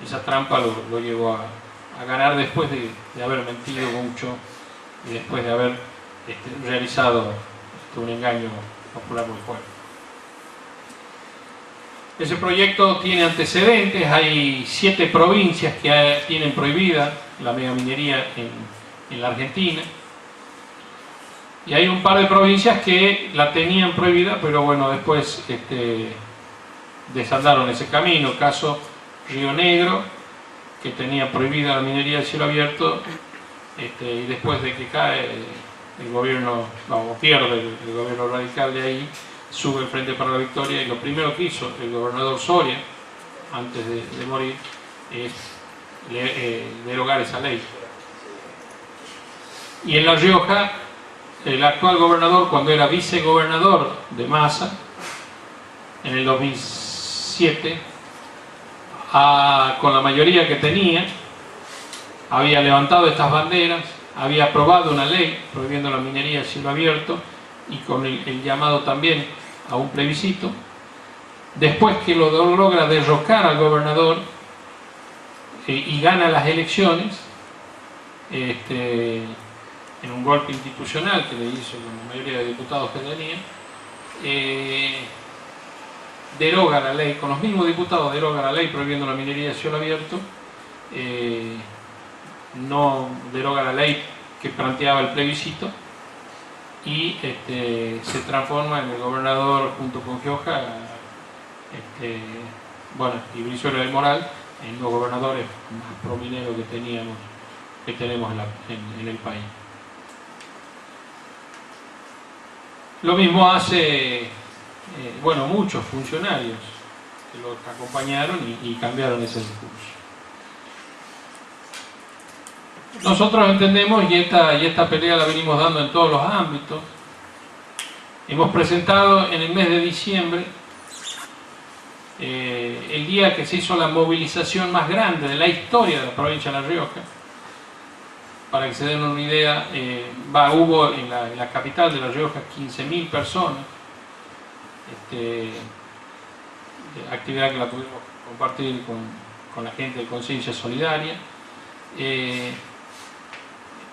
Esa trampa lo llevó a ganar después de haber mentido mucho y después de haber realizado un engaño popular muy fuerte. Ese proyecto tiene antecedentes, hay 7 provincias que tienen prohibida la megaminería en la Argentina y hay un par de provincias que la tenían prohibida, pero bueno, después desandaron ese camino. Caso Río Negro, que tenía prohibida la minería de cielo abierto, y después de que cae el gobierno, pierde el gobierno radical de ahí, sube el Frente para la Victoria y lo primero que hizo el gobernador Soria, antes de morir, es derogar esa ley. Y en La Rioja, el actual gobernador, cuando era vicegobernador de Massa, en el 2007, con la mayoría que tenía, había levantado estas banderas, había aprobado una ley prohibiendo la minería a cielo abierto y con el llamado también a un plebiscito. Después que lo logra derrocar al gobernador y gana las elecciones, en un golpe institucional que le hizo con la mayoría de diputados que tenía, deroga la ley, con los mismos diputados deroga la ley prohibiendo la minería a cielo abierto, no deroga la ley que planteaba el plebiscito y se transforma en el gobernador junto con Gioja, y Brizuela del Moral, en los gobernadores más promineros que tenemos en el país. Lo mismo hace muchos funcionarios que los acompañaron y cambiaron ese discurso. Nosotros entendemos, y esta pelea la venimos dando en todos los ámbitos. Hemos presentado en el mes de diciembre, el día que se hizo la movilización más grande de la historia de la provincia de La Rioja. Para que se den una idea, hubo en la capital de La Rioja 15.000 personas, actividad que la pudimos compartir con la gente de Conciencia Solidaria.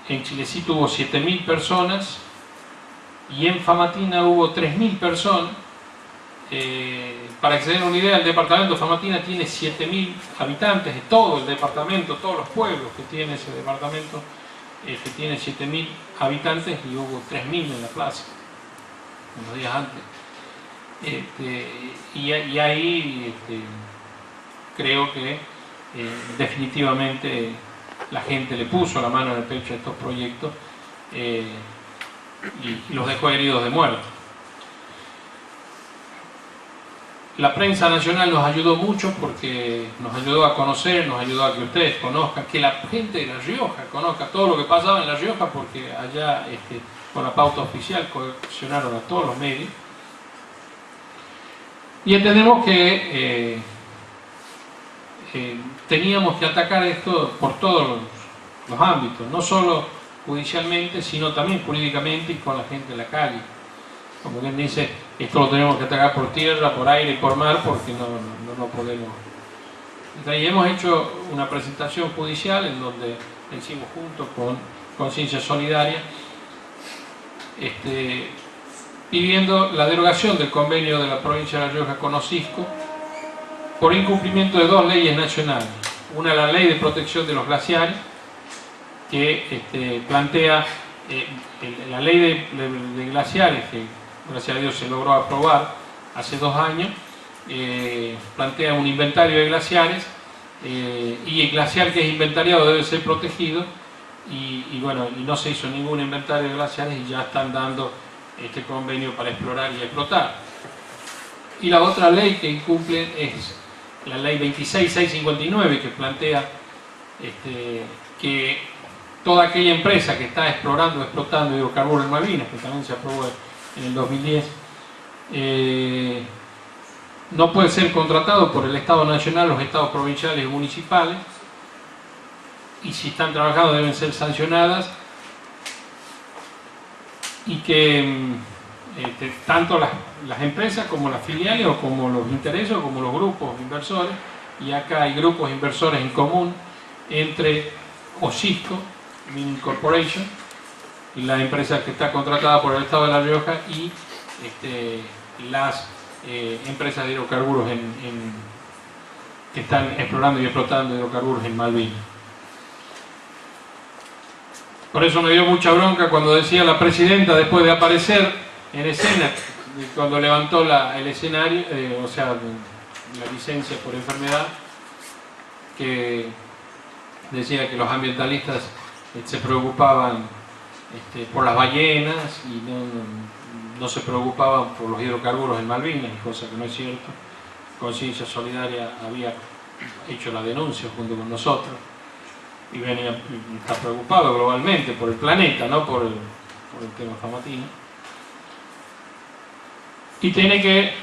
En Chilecito hubo 7.000 personas y en Famatina hubo 3.000 personas. Para que se den una idea, el departamento de Famatina tiene 7.000 habitantes, de todo el departamento, todos los pueblos que tiene ese departamento, que tiene 7.000 habitantes y hubo 3.000 en la plaza, unos días antes. Y ahí creo que definitivamente la gente le puso la mano en el pecho a estos proyectos y los dejó heridos de muerte. La prensa nacional nos ayudó mucho porque nos ayudó a conocer, nos ayudó a que ustedes conozcan, que la gente de La Rioja conozca todo lo que pasaba en La Rioja, porque allá con la pauta oficial coaccionaron a todos los medios. Y entendemos que teníamos que atacar esto por todos los ámbitos, no solo judicialmente, sino también jurídicamente y con la gente en la calle. Como quien dice, esto lo tenemos que atacar por tierra, por aire y por mar, porque no podemos. Y hemos hecho una presentación judicial en donde hicimos junto con Conciencia Solidaria, pidiendo la derogación del convenio de la provincia de La Rioja con OSISCO por incumplimiento de dos leyes nacionales. Una, la Ley de Protección de los Glaciares, que plantea la ley de glaciares, que gracias a Dios se logró aprobar hace 2 años, plantea un inventario de glaciares, y el glaciar que es inventariado debe ser protegido, y bueno, y no se hizo ningún inventario de glaciares y ya están dando este convenio para explorar y explotar. Y la otra ley que incumplen es la ley 26659, que plantea que toda aquella empresa que está explorando o explotando hidrocarburos en Malvinas, que también se aprobó en el 2010, no puede ser contratado por el Estado Nacional, los Estados provinciales y municipales, y si están trabajando deben ser sancionadas, y que tanto las empresas como las filiales o como los intereses o como los grupos inversores, y acá hay grupos inversores en común entre OSISCO, Mining Corporation, y la empresa que está contratada por el Estado de La Rioja, y las empresas de hidrocarburos que están explorando y explotando hidrocarburos en Malvinas. Por eso me dio mucha bronca cuando decía la presidenta, después de aparecer en escena, cuando levantó el escenario, o sea, la licencia por enfermedad, que decía que los ambientalistas se preocupaban por las ballenas y no se preocupaban por los hidrocarburos en Malvinas, cosa que no es cierto. Conciencia Solidaria había hecho la denuncia junto con nosotros y está preocupado globalmente por el planeta, no por el tema Famatina. Y tiene que,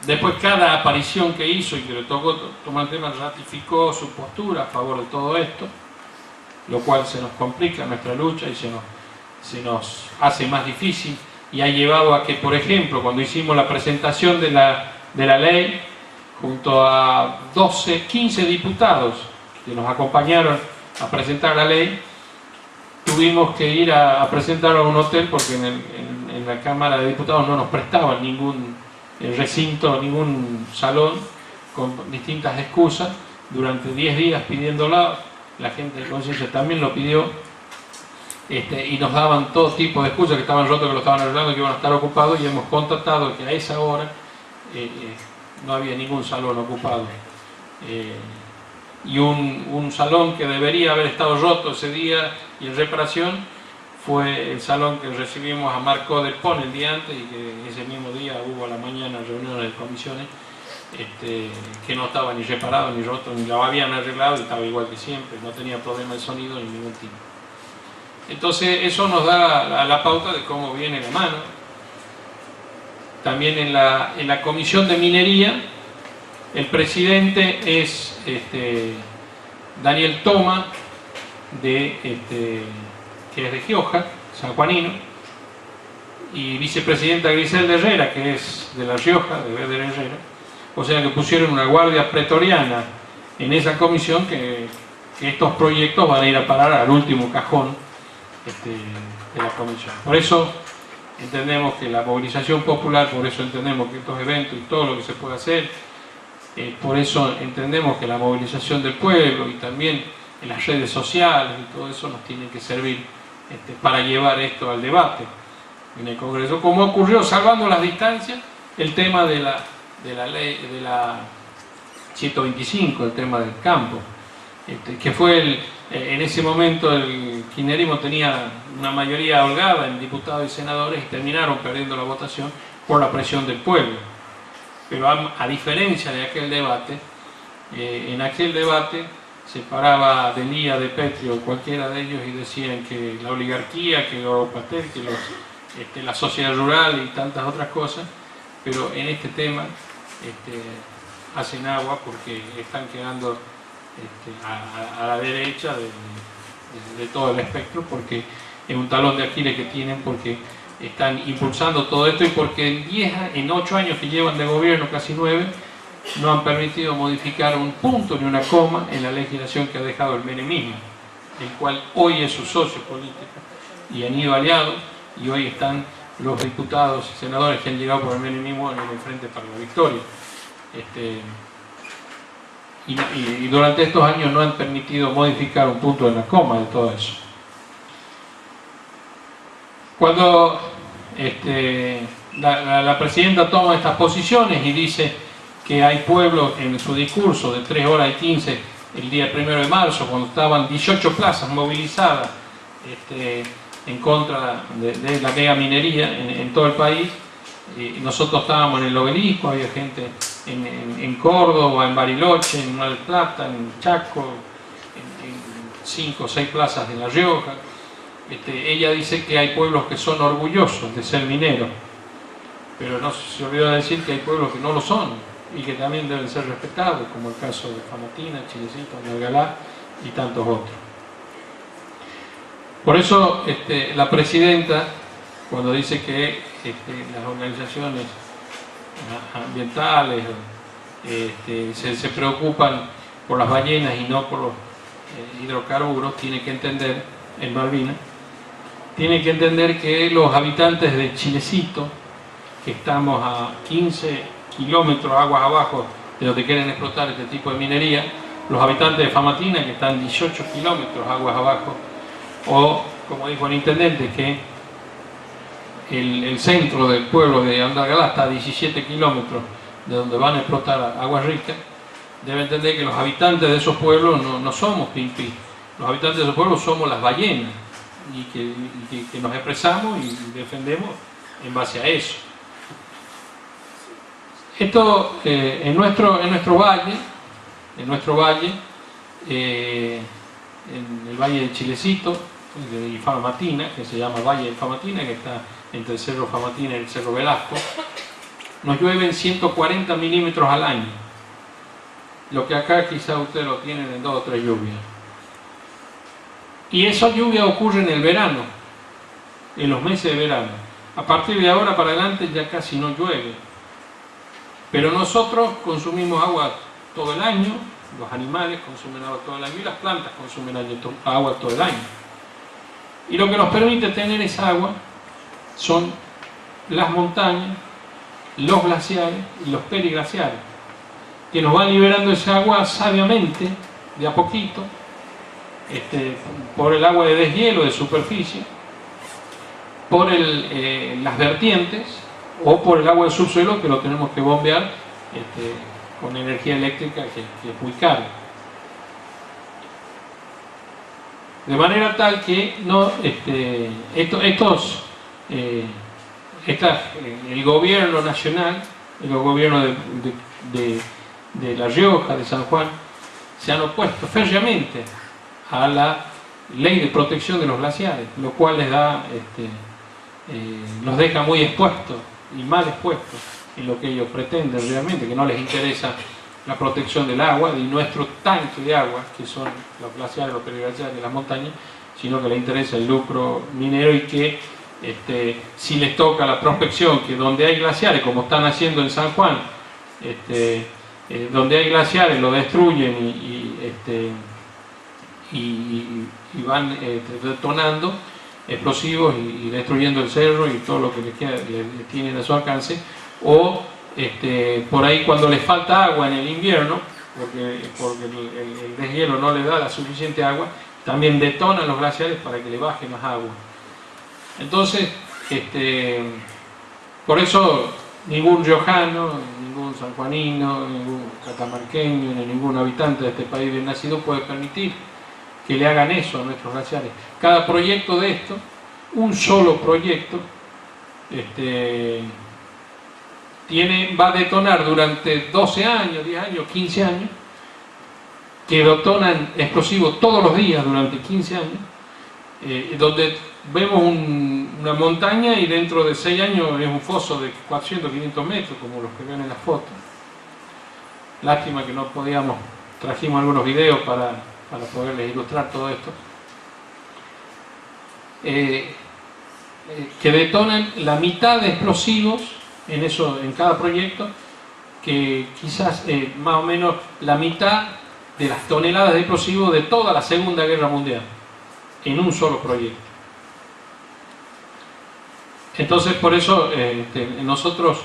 después cada aparición que hizo y que le tocó tomar el tema, ratificó su postura a favor de todo esto, lo cual se nos complica nuestra lucha y se nos hace más difícil, y ha llevado a que, por ejemplo, cuando hicimos la presentación de la ley, junto a 15 diputados que nos acompañaron a presentar la ley, tuvimos que ir a presentarlo a un hotel porque en la Cámara de Diputados no nos prestaban ningún recinto, ningún salón, con distintas excusas, durante 10 días pidiéndola. La gente de Conciencia también lo pidió, y nos daban todo tipo de excusas, que estaban rotos, que lo estaban arreglando, que iban a estar ocupados, y hemos constatado que a esa hora no había ningún salón ocupado, y un salón que debería haber estado roto ese día y en reparación fue el salón que recibimos a Marco del Pon el día antes, y que ese mismo día hubo a la mañana reuniones de comisiones que no estaba ni reparado ni roto, ni lo habían arreglado, y estaba igual que siempre, no tenía problema de sonido ni ningún tipo. Entonces eso nos da la pauta de cómo viene la mano. También en la Comisión de Minería, el presidente es Daniel Toma, que es de Gioja, sanjuanino, y vicepresidenta Griselda Herrera, que es de La Rioja, de Beder Herrera. O sea que pusieron una guardia pretoriana en esa comisión, que estos proyectos van a ir a parar al último cajón de la comisión. Por eso entendemos que la movilización popular, por eso entendemos que estos eventos y todo lo que se puede hacer, por eso entendemos que la movilización del pueblo y también en las redes sociales y todo eso nos tiene que servir para llevar esto al debate en el Congreso, como ocurrió, salvando las distancias, el tema de la ley, de la 125, el tema del campo, que fue en ese momento el kirchnerismo tenía una mayoría holgada en diputados y senadores y terminaron perdiendo la votación por la presión del pueblo. Pero a diferencia de aquel debate, en aquel debate se paraba Delía, de Petrio, cualquiera de ellos, y decían que la oligarquía, que el oro pastel, que la sociedad rural y tantas otras cosas, pero en este tema hacen agua porque están quedando a la derecha de todo el espectro, porque es un talón de Aquiles que tienen, porque están impulsando todo esto y porque en 8 años que llevan de gobierno, casi 9, no han permitido modificar un punto ni una coma en la legislación que ha dejado el menemismo, el cual hoy es su socio político, y han ido aliados, y hoy están los diputados y senadores que han llegado por el menemismo en el Frente para la Victoria. Y durante estos años no han permitido modificar un punto en la coma de todo eso. Cuando la presidenta toma estas posiciones y dice que hay pueblos, en su discurso de 3 horas y 15 el día 1 de marzo, cuando estaban 18 plazas movilizadas en contra de la mega minería en todo el país, y nosotros estábamos en el Obelisco, había gente en Córdoba, en Bariloche, en Mar del Plata, en Chaco, en 5 o 6 plazas de La Rioja. Ella dice que hay pueblos que son orgullosos de ser mineros, pero no se olvidó de decir que hay pueblos que no lo son y que también deben ser respetados, como el caso de Famatina, Chilecito, Nalgalá y tantos otros. Por eso la presidenta, cuando dice que las organizaciones ambientales se preocupan por las ballenas y no por los hidrocarburos, tiene que entender, en Malvinas, tiene que entender que los habitantes de Chilecito, que estamos a 15 kilómetros aguas abajo de donde quieren explotar este tipo de minería, los habitantes de Famatina, que están 18 kilómetros aguas abajo, o como dijo el intendente, que el centro del pueblo de Andalgalá está a 17 kilómetros de donde van a explotar aguas ricas, debe entender que los habitantes de esos pueblos no somos Pimpi, los habitantes de esos pueblos somos las ballenas, y que nos expresamos y defendemos en base a eso. Esto en nuestro valle, en el valle de Chilecito y Famatina, que se llama Valle de Famatina, que está entre el Cerro Famatina y el Cerro Velasco, nos llueven 140 milímetros al año, lo que acá quizá ustedes lo tienen en 2 o 3 lluvias. Y esa lluvia ocurre en el verano, en los meses de verano. A partir de ahora para adelante ya casi no llueve. Pero nosotros consumimos agua todo el año, los animales consumen agua todo el año y las plantas consumen agua todo el año. Y lo que nos permite tener esa agua son las montañas, los glaciares y los periglaciares, que nos van liberando esa agua sabiamente, de a poquito, por el agua de deshielo de superficie, por las vertientes o por el agua del subsuelo, que lo tenemos que bombear con energía eléctrica que es muy cara. De manera tal que no, el gobierno nacional, el gobierno de La Rioja, de San Juan, se han opuesto férreamente a la ley de protección de los glaciares, lo cual les da, nos deja muy expuestos y mal expuestos en lo que ellos pretenden realmente, que no les interesa la protección del agua y nuestro tanque de agua, que son los glaciares, los periglaciares y las montañas, sino que les interesa el lucro minero y que si les toca la prospección, que donde hay glaciares, como están haciendo en San Juan, donde hay glaciares lo destruyen y van detonando explosivos y destruyendo el cerro y todo lo que les tienen a su alcance, o por ahí cuando les falta agua en el invierno, porque el deshielo no les da la suficiente agua, también detonan los glaciares para que le baje más agua. Entonces, por eso ningún riojano, ningún sanjuanino, ningún catamarqueño, ni ningún habitante de este país bien nacido puede permitir que le hagan eso a nuestros glaciares. Cada proyecto de esto, un solo proyecto, va a detonar durante 12 años, 10 años, 15 años, que detonan explosivos todos los días durante 15 años, donde vemos una montaña y dentro de 6 años es un foso de 400, 500 metros, como los que ven en las fotos. Lástima que no podíamos, trajimos algunos videos para poderles ilustrar todo esto. Que detonan la mitad de explosivos en cada proyecto, que quizás más o menos la mitad de las toneladas de explosivos de toda la Segunda Guerra Mundial, en un solo proyecto. Entonces, por eso nosotros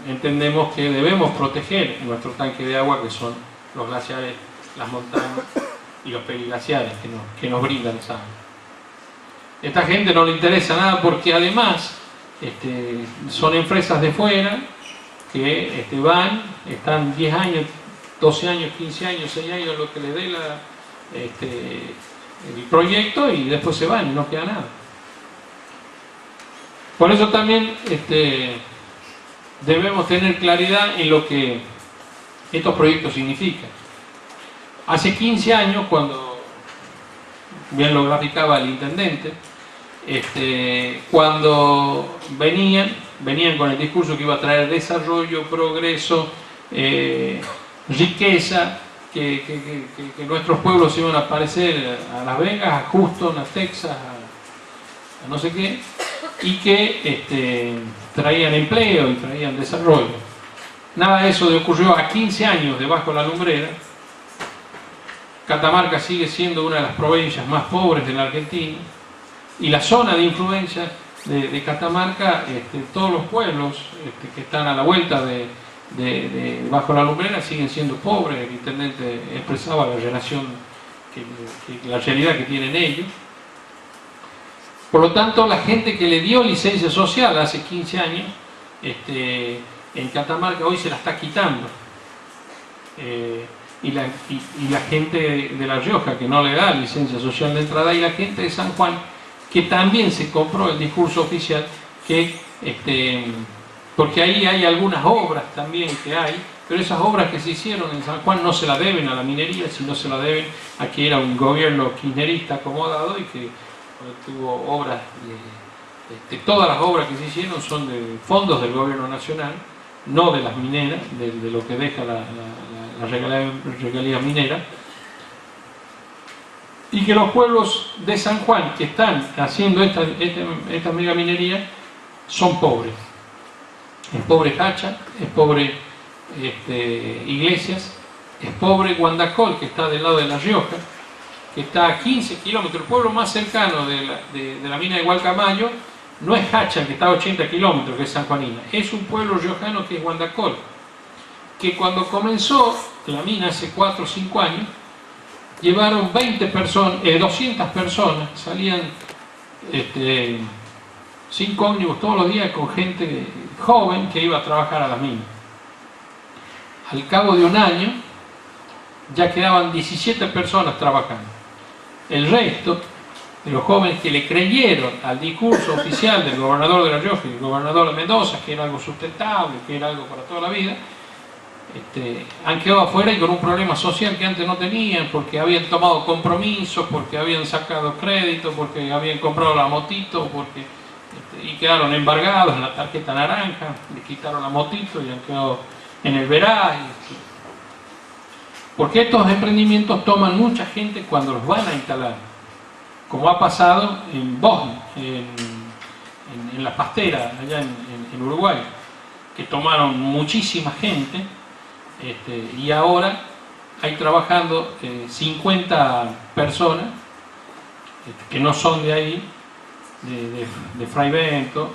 entendemos que debemos proteger nuestro tanque de agua, que son los glaciares, las montañas y los periglaciares que nos brindan esa agua. Esta gente no le interesa nada, porque además son empresas de fuera que están 10 años, 12 años, 15 años, 6 años, lo que le dé el proyecto, y después se van y no queda nada. Por eso también debemos tener claridad en lo que estos proyectos significan. Hace 15 años, cuando bien lo graficaba el intendente, cuando venían con el discurso que iba a traer desarrollo, progreso, riqueza, que nuestros pueblos iban a parecer a Las Vegas, a Houston, a Texas, a no sé qué, y que traían empleo y traían desarrollo. Nada de eso ocurrió. A 15 años debajo de la lumbrera, Catamarca sigue siendo una de las provincias más pobres de la Argentina, y la zona de influencia de Catamarca, todos los pueblos que están a la vuelta de bajo la lumbrera siguen siendo pobres. El intendente expresaba la relación, la realidad que tienen ellos. Por lo tanto, la gente que le dio licencia social hace 15 años en Catamarca hoy se la está quitando. Y la gente de La Rioja, que no le da licencia social de entrada, y la gente de San Juan, que también se compró el discurso oficial, porque ahí hay algunas obras también que hay, pero esas obras que se hicieron en San Juan no se la deben a la minería, sino se la deben a que era un gobierno kirchnerista acomodado, y que tuvo obras, todas las obras que se hicieron son de fondos del gobierno nacional, no de las mineras, de lo que deja la regalía minera, y que los pueblos de San Juan que están haciendo esta mega minería son pobres. Es pobre Hacha, es pobre Iglesias, es pobre Guandacol, que está del lado de La Rioja, que está a 15 kilómetros. El pueblo más cercano de la mina de Gualcamayo no es Hacha, que está a 80 kilómetros, que es sanjuanina, es un pueblo riojano que es Guandacol, que cuando comenzó la mina hace 4 o 5 años, llevaron 200 personas, salían 5 ómnibus todos los días con gente joven que iba a trabajar a las minas. Al cabo de un año ya quedaban 17 personas trabajando. El resto de los jóvenes que le creyeron al discurso oficial del gobernador de La Rioja y del gobernador de Mendoza, que era algo sustentable, que era algo para toda la vida, han quedado afuera, y con un problema social que antes no tenían, porque habían tomado compromisos, porque habían sacado crédito, porque habían comprado la motito, y quedaron embargados en la tarjeta naranja, le quitaron la motito y han quedado en el verá. Porque estos emprendimientos toman mucha gente cuando los van a instalar, como ha pasado en Bosnia, en La Pastera, allá en Uruguay, que tomaron muchísima gente. Y ahora hay trabajando 50 personas que no son de ahí, de Fray Bento,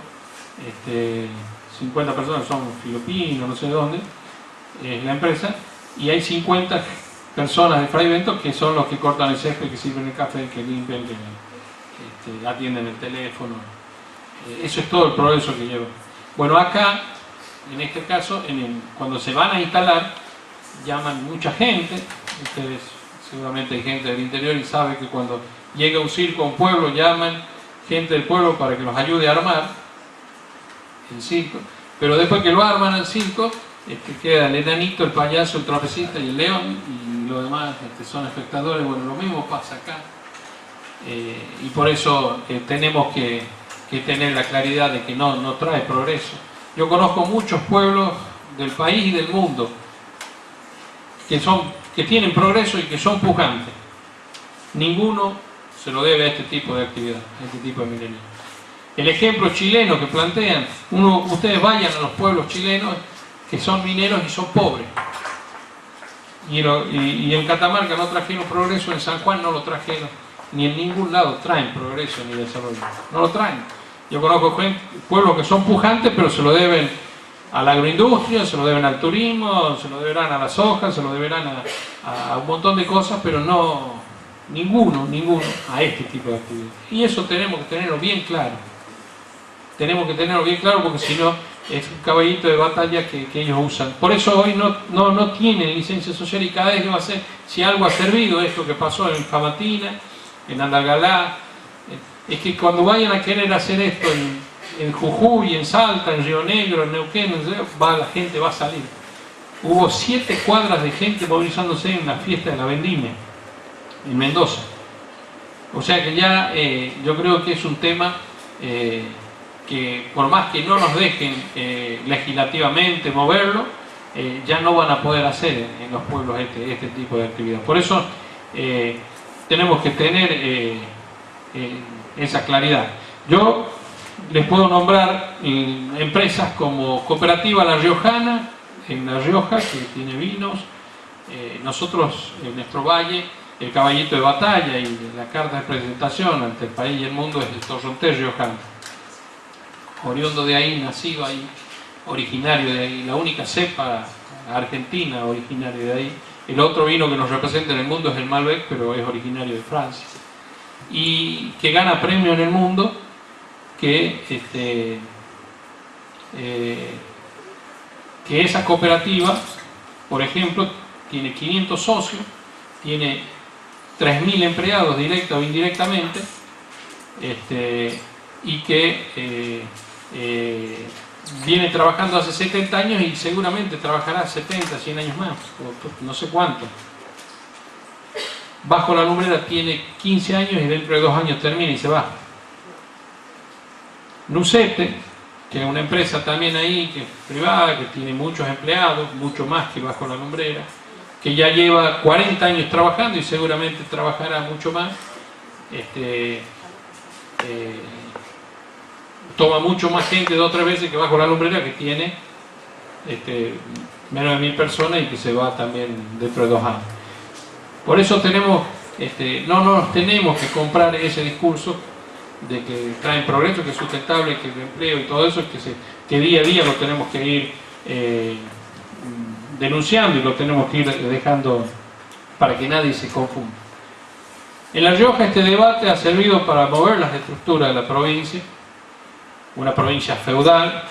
50 personas son filipinos, no sé de dónde, la empresa, y hay 50 personas de Fray Bento que son los que cortan el césped, que sirven el café, que limpian, que atienden el teléfono. Eso es todo el progreso que lleva. Bueno, acá, en este caso, cuando se van a instalar, llaman mucha gente. Ustedes seguramente hay gente del interior y sabe que cuando llega un circo a un pueblo, llaman gente del pueblo para que los ayude a armar el circo, pero después que lo arman al circo, queda el enanito, el payaso, el trapecista y el león, y los demás son espectadores. Bueno, lo mismo pasa acá, y por eso tenemos que tener la claridad de que no trae progreso. Yo conozco muchos pueblos del país y del mundo que tienen progreso y que son pujantes. Ninguno se lo debe a este tipo de actividad, a este tipo de minería. El ejemplo chileno que plantean, ustedes vayan a los pueblos chilenos que son mineros y son pobres. Y en Catamarca no trajeron progreso, en San Juan no lo trajeron, ni en ningún lado traen progreso ni desarrollo. No lo traen. Yo conozco pueblos que son pujantes, pero se lo deben a la agroindustria, se lo deben al turismo, se lo deberán a la soja, se lo deberán a un montón de cosas, pero ninguno a este tipo de actividad. Y eso tenemos que tenerlo bien claro. Tenemos que tenerlo bien claro, porque si no es un caballito de batalla que ellos usan. Por eso hoy no tienen licencia social, y cada vez que va a ser, si algo ha servido esto que pasó en Famatina, en Andalgalá, es que cuando vayan a querer hacer esto en Jujuy, en Salta, en Río Negro, en Neuquén, la gente va a salir. Hubo 7 cuadras de gente movilizándose en la fiesta de la vendimia en Mendoza. O sea que ya yo creo que es un tema que por más que no nos dejen legislativamente moverlo, ya no van a poder hacer en los pueblos este tipo de actividad. Por eso tenemos que tener esa claridad. Yo les puedo nombrar empresas como Cooperativa La Riojana, en La Rioja, que tiene vinos. Nosotros en nuestro valle, el caballito de batalla y la carta de presentación ante el país y el mundo es el Torrontés riojano, oriundo de ahí, nacido ahí, originario de ahí, la única cepa argentina originaria de ahí. El otro vino que nos representa en el mundo es el Malbec, pero es originario de Francia, y que gana premio en el mundo, que esa cooperativa, por ejemplo, tiene 500 socios, tiene 3.000 empleados directa o indirectamente, y que viene trabajando hace 70 años y seguramente trabajará 70, 100 años más, o no sé cuánto. Bajo la Lumbrera tiene 15 años y dentro de 2 años termina y se va. Nucete, que es una empresa también ahí, que es privada, que tiene muchos empleados, mucho más que Bajo la Lumbrera, que ya lleva 40 años trabajando y seguramente trabajará mucho más, toma mucho más gente de otras veces que Bajo la Lumbrera, que tiene menos de 1000 personas y que se va también dentro de 2 años. Por eso tenemos, no nos tenemos que comprar ese discurso de que traen progreso, que es sustentable, que el empleo y todo eso, que día a día lo tenemos que ir denunciando y lo tenemos que ir dejando para que nadie se confunda. En La Rioja este debate ha servido para mover las estructuras de la provincia, una provincia feudal,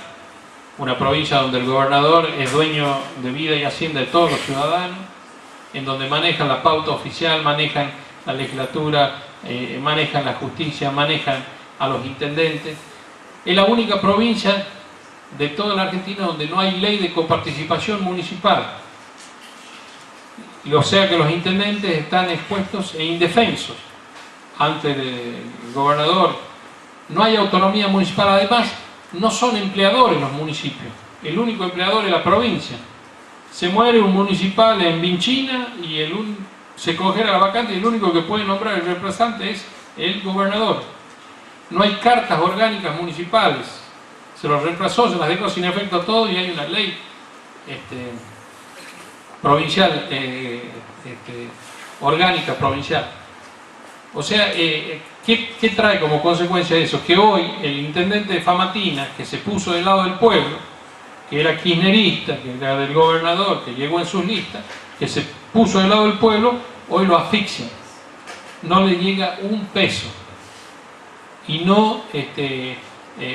una provincia donde el gobernador es dueño de vida y hacienda de todos los ciudadanos, en donde manejan la pauta oficial, manejan la legislatura, manejan la justicia, manejan a los intendentes. Es la única provincia de toda la Argentina donde no hay ley de coparticipación municipal. O sea que los intendentes están expuestos e indefensos ante el gobernador. No hay autonomía municipal, además no son empleadores los municipios. El único empleador es la provincia. Se muere un municipal en Vinchina y se congela la vacante y el único que puede nombrar el reemplazante es el gobernador. No hay cartas orgánicas municipales. Se los reemplazó, se las dejó sin efecto a todo y hay una ley provincial, orgánica provincial. O sea, ¿qué trae como consecuencia de eso? Que hoy el intendente de Famatina, que se puso del lado del pueblo, que era kirchnerista, que era del gobernador, que llegó en sus listas, que se puso del lado del pueblo, hoy lo asfixian. No le llega un peso. Y no,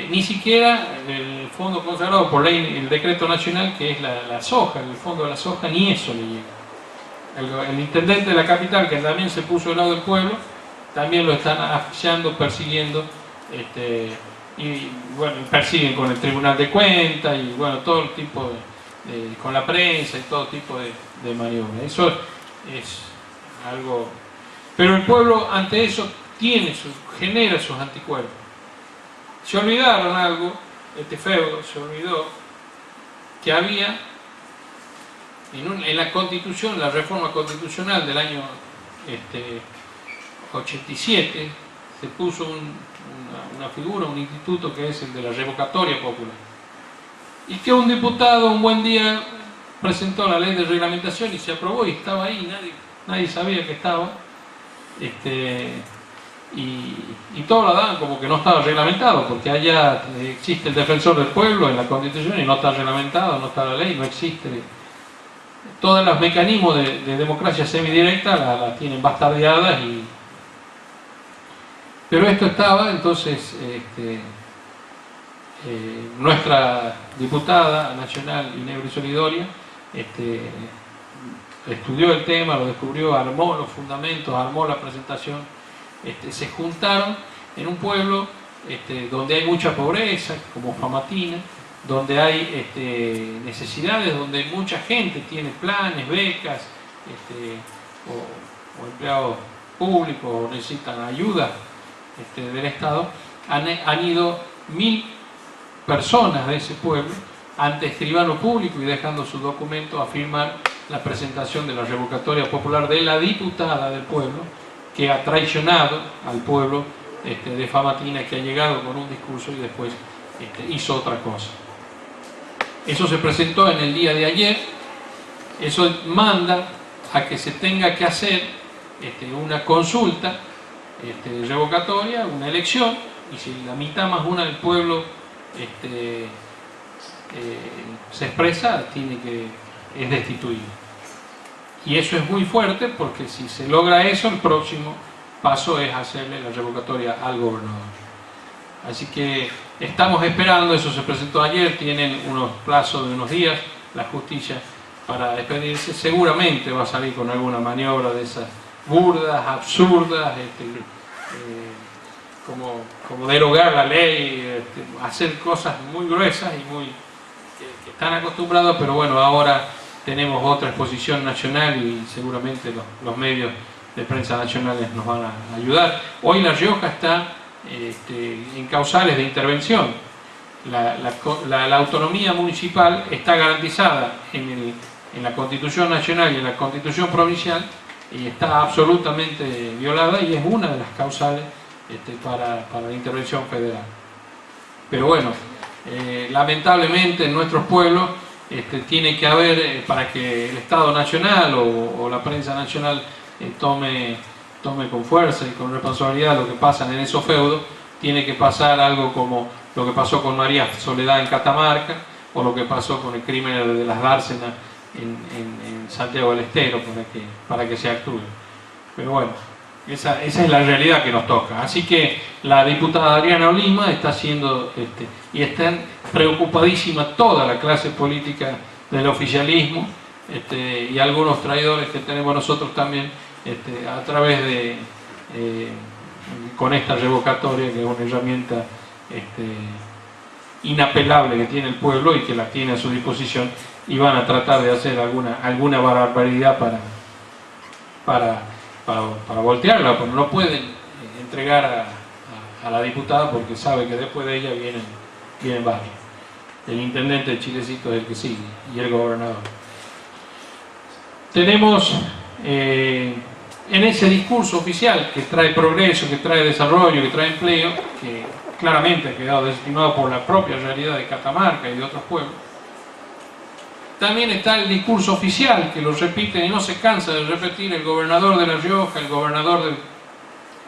ni siquiera el fondo consagrado por ley, el decreto nacional, que es la soja, el fondo de la soja, ni eso le llega. el intendente de la capital, que también se puso del lado del pueblo, también lo están asfixiando, persiguiendo, y bueno, persiguen con el Tribunal de Cuentas y bueno, todo el tipo con la prensa y todo tipo de maniobras. Eso es algo... Pero el pueblo ante eso genera sus anticuerpos. Se olvidaron algo, este feudo se olvidó que había en la Constitución, la reforma constitucional del año 87, se puso una figura, un instituto que es el de la revocatoria popular. Y que un diputado un buen día presentó la ley de reglamentación y se aprobó y estaba ahí, nadie sabía que estaba. Y todos la daban como que no estaba reglamentado, porque allá existe el defensor del pueblo en la Constitución y no está reglamentado, no está la ley, no existe. Todos los mecanismos de democracia semidirecta la tienen bastardeadas pero esto estaba, entonces nuestra diputada nacional Ginebra Solidoria estudió el tema, lo descubrió, armó los fundamentos, armó la presentación, se juntaron en un pueblo donde hay mucha pobreza, como Famatina, donde hay necesidades, donde mucha gente tiene planes, becas, o empleados públicos, o necesitan ayuda del Estado. Han ido 1000 personas de ese pueblo ante escribano público y dejando su documento a firmar la presentación de la revocatoria popular de la diputada del pueblo, que ha traicionado al pueblo de Famatina, que ha llegado con un discurso y después hizo otra cosa. Eso se presentó en el día de ayer. Eso manda a que se tenga que hacer una consulta revocatoria, una elección, y si la mitad más una del pueblo se expresa, es destituido. Y eso es muy fuerte, porque si se logra eso, el próximo paso es hacerle la revocatoria al gobernador. Así que estamos esperando, eso se presentó ayer, tienen unos plazos de unos días la justicia para despedirse. Seguramente va a salir con alguna maniobra de esas burdas, absurdas, como derogar la ley, hacer cosas muy gruesas y que están acostumbrados, pero bueno, ahora tenemos otra exposición nacional y seguramente los medios de prensa nacionales nos van a ayudar. Hoy La Rioja está en causales de intervención. La autonomía municipal está garantizada en la Constitución Nacional y en la Constitución Provincial, y está absolutamente violada, y es una de las causales para la intervención federal. Pero bueno, lamentablemente en nuestros pueblos tiene que haber, para que el Estado Nacional o la prensa nacional tome con fuerza y con responsabilidad lo que pasa en esos feudos, tiene que pasar algo como lo que pasó con María Soledad en Catamarca, o lo que pasó con el crimen de las dársenas en Santiago del Estero, para que se actúe. Pero bueno, esa es la realidad que nos toca. Así que la diputada Adriana Olima está haciendo, y están preocupadísima toda la clase política del oficialismo, y algunos traidores que tenemos nosotros también, a través con esta revocatoria, que es una herramienta inapelable que tiene el pueblo y que la tiene a su disposición, y van a tratar de hacer alguna barbaridad para voltearla, porque no pueden entregar a la diputada, porque sabe que después de ella vienen varios. El intendente de Chilecito es el que sigue, y el gobernador. Tenemos en ese discurso oficial, que trae progreso, que trae desarrollo, que trae empleo, que claramente ha quedado desestimado por la propia realidad de Catamarca y de otros pueblos, también está el discurso oficial, que lo repiten y no se cansa de repetir el gobernador de La Rioja, el gobernador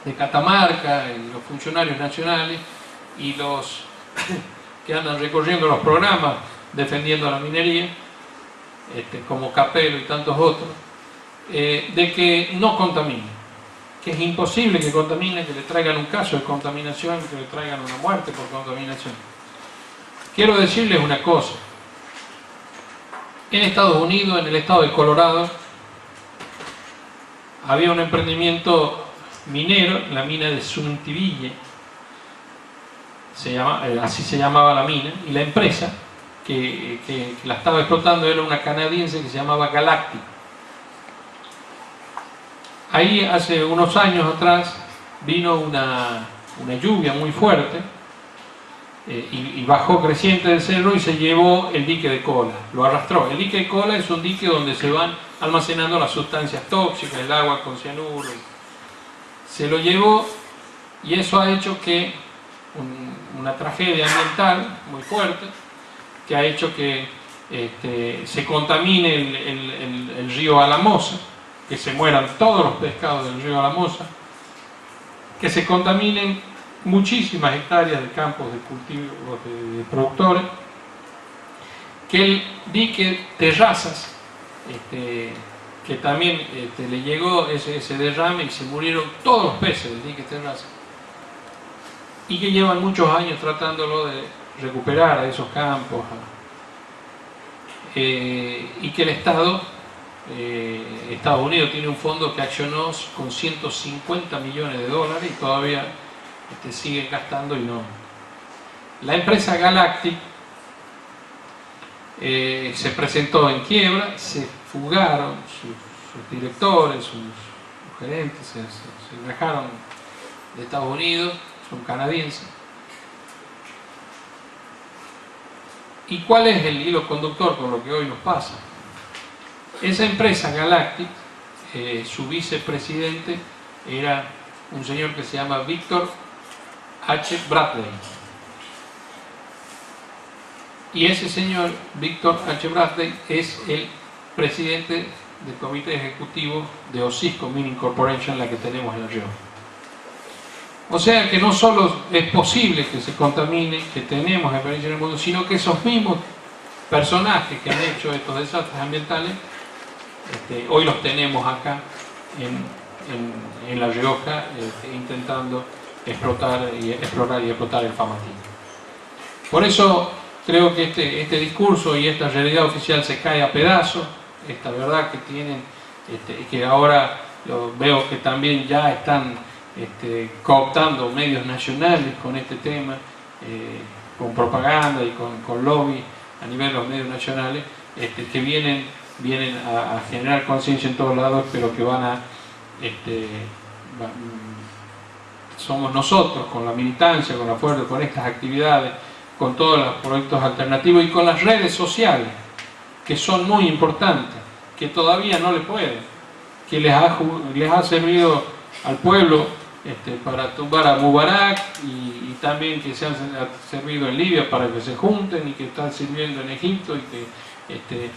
de Catamarca, los funcionarios nacionales y los que andan recorriendo los programas defendiendo la minería, como Capello y tantos otros, de que no contaminen, que es imposible que contaminen, que le traigan un caso de contaminación, que le traigan una muerte por contaminación. Quiero decirles una cosa. En Estados Unidos, en el estado de Colorado, había un emprendimiento minero en la mina de Suntiville, así se llamaba la mina, y la empresa que la estaba explotando era una canadiense que se llamaba Galactic. Ahí hace unos años atrás vino una lluvia muy fuerte y bajó creciente del cerro y se llevó el dique de cola, lo arrastró. El dique de cola es un dique donde se van almacenando las sustancias tóxicas, el agua con cianuro. Se lo llevó y eso ha hecho que una tragedia ambiental muy fuerte, que ha hecho que se contamine el río Alamosa, que se mueran todos los pescados del río Alamosa, que se contaminen muchísimas hectáreas de campos de cultivo de productores, que el dique Terrazas, que también le llegó ese derrame y se murieron todos los peces del dique Terrazas, y que llevan muchos años tratándolo de recuperar a esos campos, y que el Estado, Estados Unidos tiene un fondo que accionó con 150 millones de dólares y todavía siguen gastando y no. La empresa Galactic se presentó en quiebra, se fugaron sus directores, sus gerentes, se rajaron de Estados Unidos, son canadienses. ¿Y cuál es el hilo conductor con lo que hoy nos pasa? Esa empresa Galactic, su vicepresidente era un señor que se llama Victor H. Bradley. Y ese señor, Victor H. Bradley, es el presidente del comité ejecutivo de Osisko Mining Corporation, la que tenemos en La Rioja. O sea que no solo es posible que se contamine, que tenemos experiencia en el mundo, sino que esos mismos personajes que han hecho estos desastres ambientales, hoy los tenemos acá en La Rioja, intentando explorar y explotar el Famatina. Por eso creo que este discurso y esta realidad oficial se cae a pedazos, esta verdad que tienen, que ahora veo que también ya están cooptando medios nacionales con este tema, con propaganda y con lobby a nivel de los medios nacionales, que vienen a generar conciencia en todos lados, pero que somos nosotros con la militancia, con la fuerza, con estas actividades, con todos los proyectos alternativos y con las redes sociales, que son muy importantes, que todavía no le pueden, que les ha servido al pueblo para tumbar a Mubarak y también que se han servido en Libia para que se junten y que están sirviendo en Egipto y que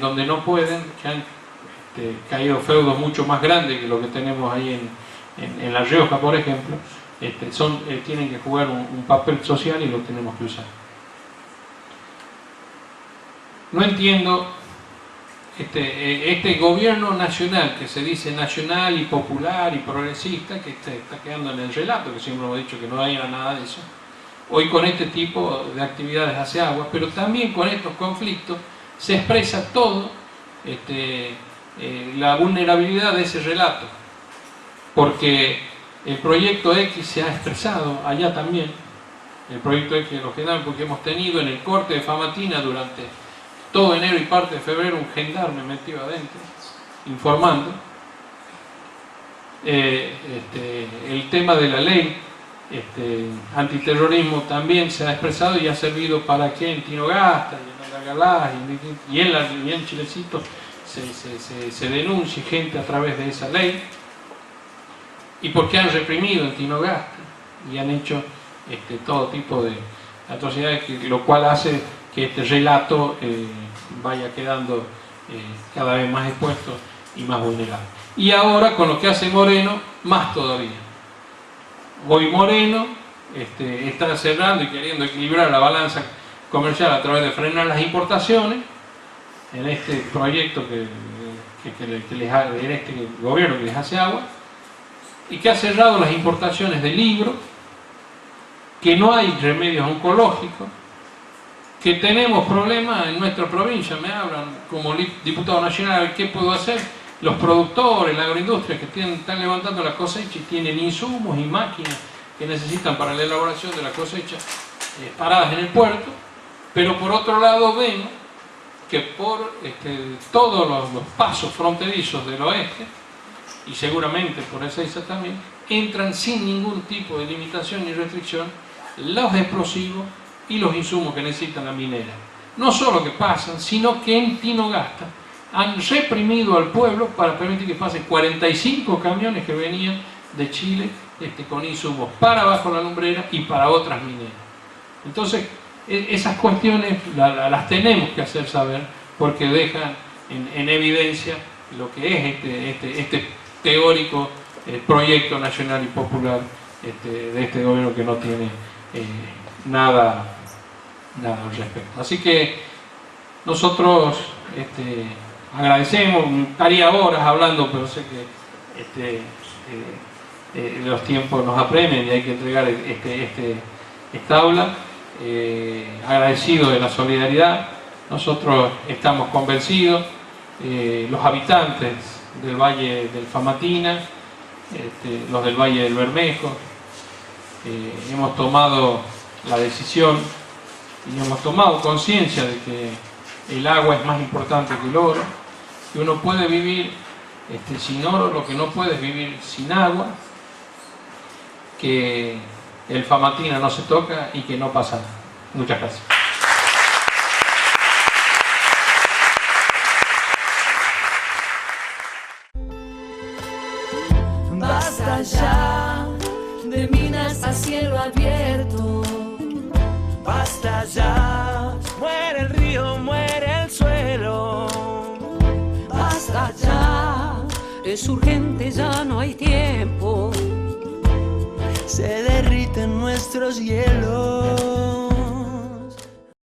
donde no pueden, que han caído feudos mucho más grandes que lo que tenemos ahí en La Rioja, por ejemplo, tienen que jugar un papel social y lo tenemos que usar. No entiendo este gobierno nacional que se dice nacional y popular y progresista, que está quedando en el relato, que siempre hemos dicho que no hay nada de eso, hoy con este tipo de actividades hace agua, pero también con estos conflictos se expresa todo la vulnerabilidad de ese relato, porque el proyecto X se ha expresado allá también, el proyecto X de los gendarmes, porque hemos tenido en el corte de Famatina durante todo enero y parte de febrero un gendarme metido adentro, informando. El tema de la ley antiterrorismo también se ha expresado y ha servido para que en Tinogasta y en Andagalá y en Chilecito se denuncie gente a través de esa ley, y porque han reprimido en Tinogasta y han hecho todo tipo de atrocidades, lo cual hace que este relato vaya quedando cada vez más expuesto y más vulnerable. Y ahora con lo que hace Moreno, más todavía. Hoy Moreno está cerrando y queriendo equilibrar la balanza comercial a través de frenar las importaciones en este proyecto en este gobierno que les hace agua, y que ha cerrado las importaciones de libros, que no hay remedios oncológicos, que tenemos problemas en nuestra provincia. Me hablan como diputado nacional, ¿qué puedo hacer? los productores, la agroindustria que están levantando la cosecha y tienen insumos y máquinas que necesitan para la elaboración de la cosecha paradas en el puerto, pero por otro lado vemos que por todos los pasos fronterizos del oeste, y seguramente por Ezeiza también, entran sin ningún tipo de limitación ni restricción los explosivos y los insumos que necesita la minera. No solo que pasan, sino que en Tinogasta han reprimido al pueblo para permitir que pasen 45 camiones que venían de Chile con insumos para Bajo la Lumbrera y para otras mineras. Entonces, esas cuestiones las tenemos que hacer saber, porque dejan en evidencia lo que es este teórico proyecto nacional y popular de este gobierno, que no tiene nada al respecto. Así que nosotros agradecemos, estaría horas hablando, pero sé que los tiempos nos apremian y hay que entregar esta aula. Agradecido de la solidaridad. Nosotros estamos convencidos, los habitantes del Valle del Famatina, los del Valle del Bermejo, hemos tomado la decisión y hemos tomado conciencia de que el agua es más importante que el oro, que uno puede vivir sin oro lo que no puedes vivir sin agua, que el Famatina no se toca y que no pasa nada. Muchas gracias. Basta ya de minas a cielo abierto. Basta ya, muere el río, muere el suelo. Basta ya, es urgente, ya no hay tiempo. Se derriten nuestros hielos.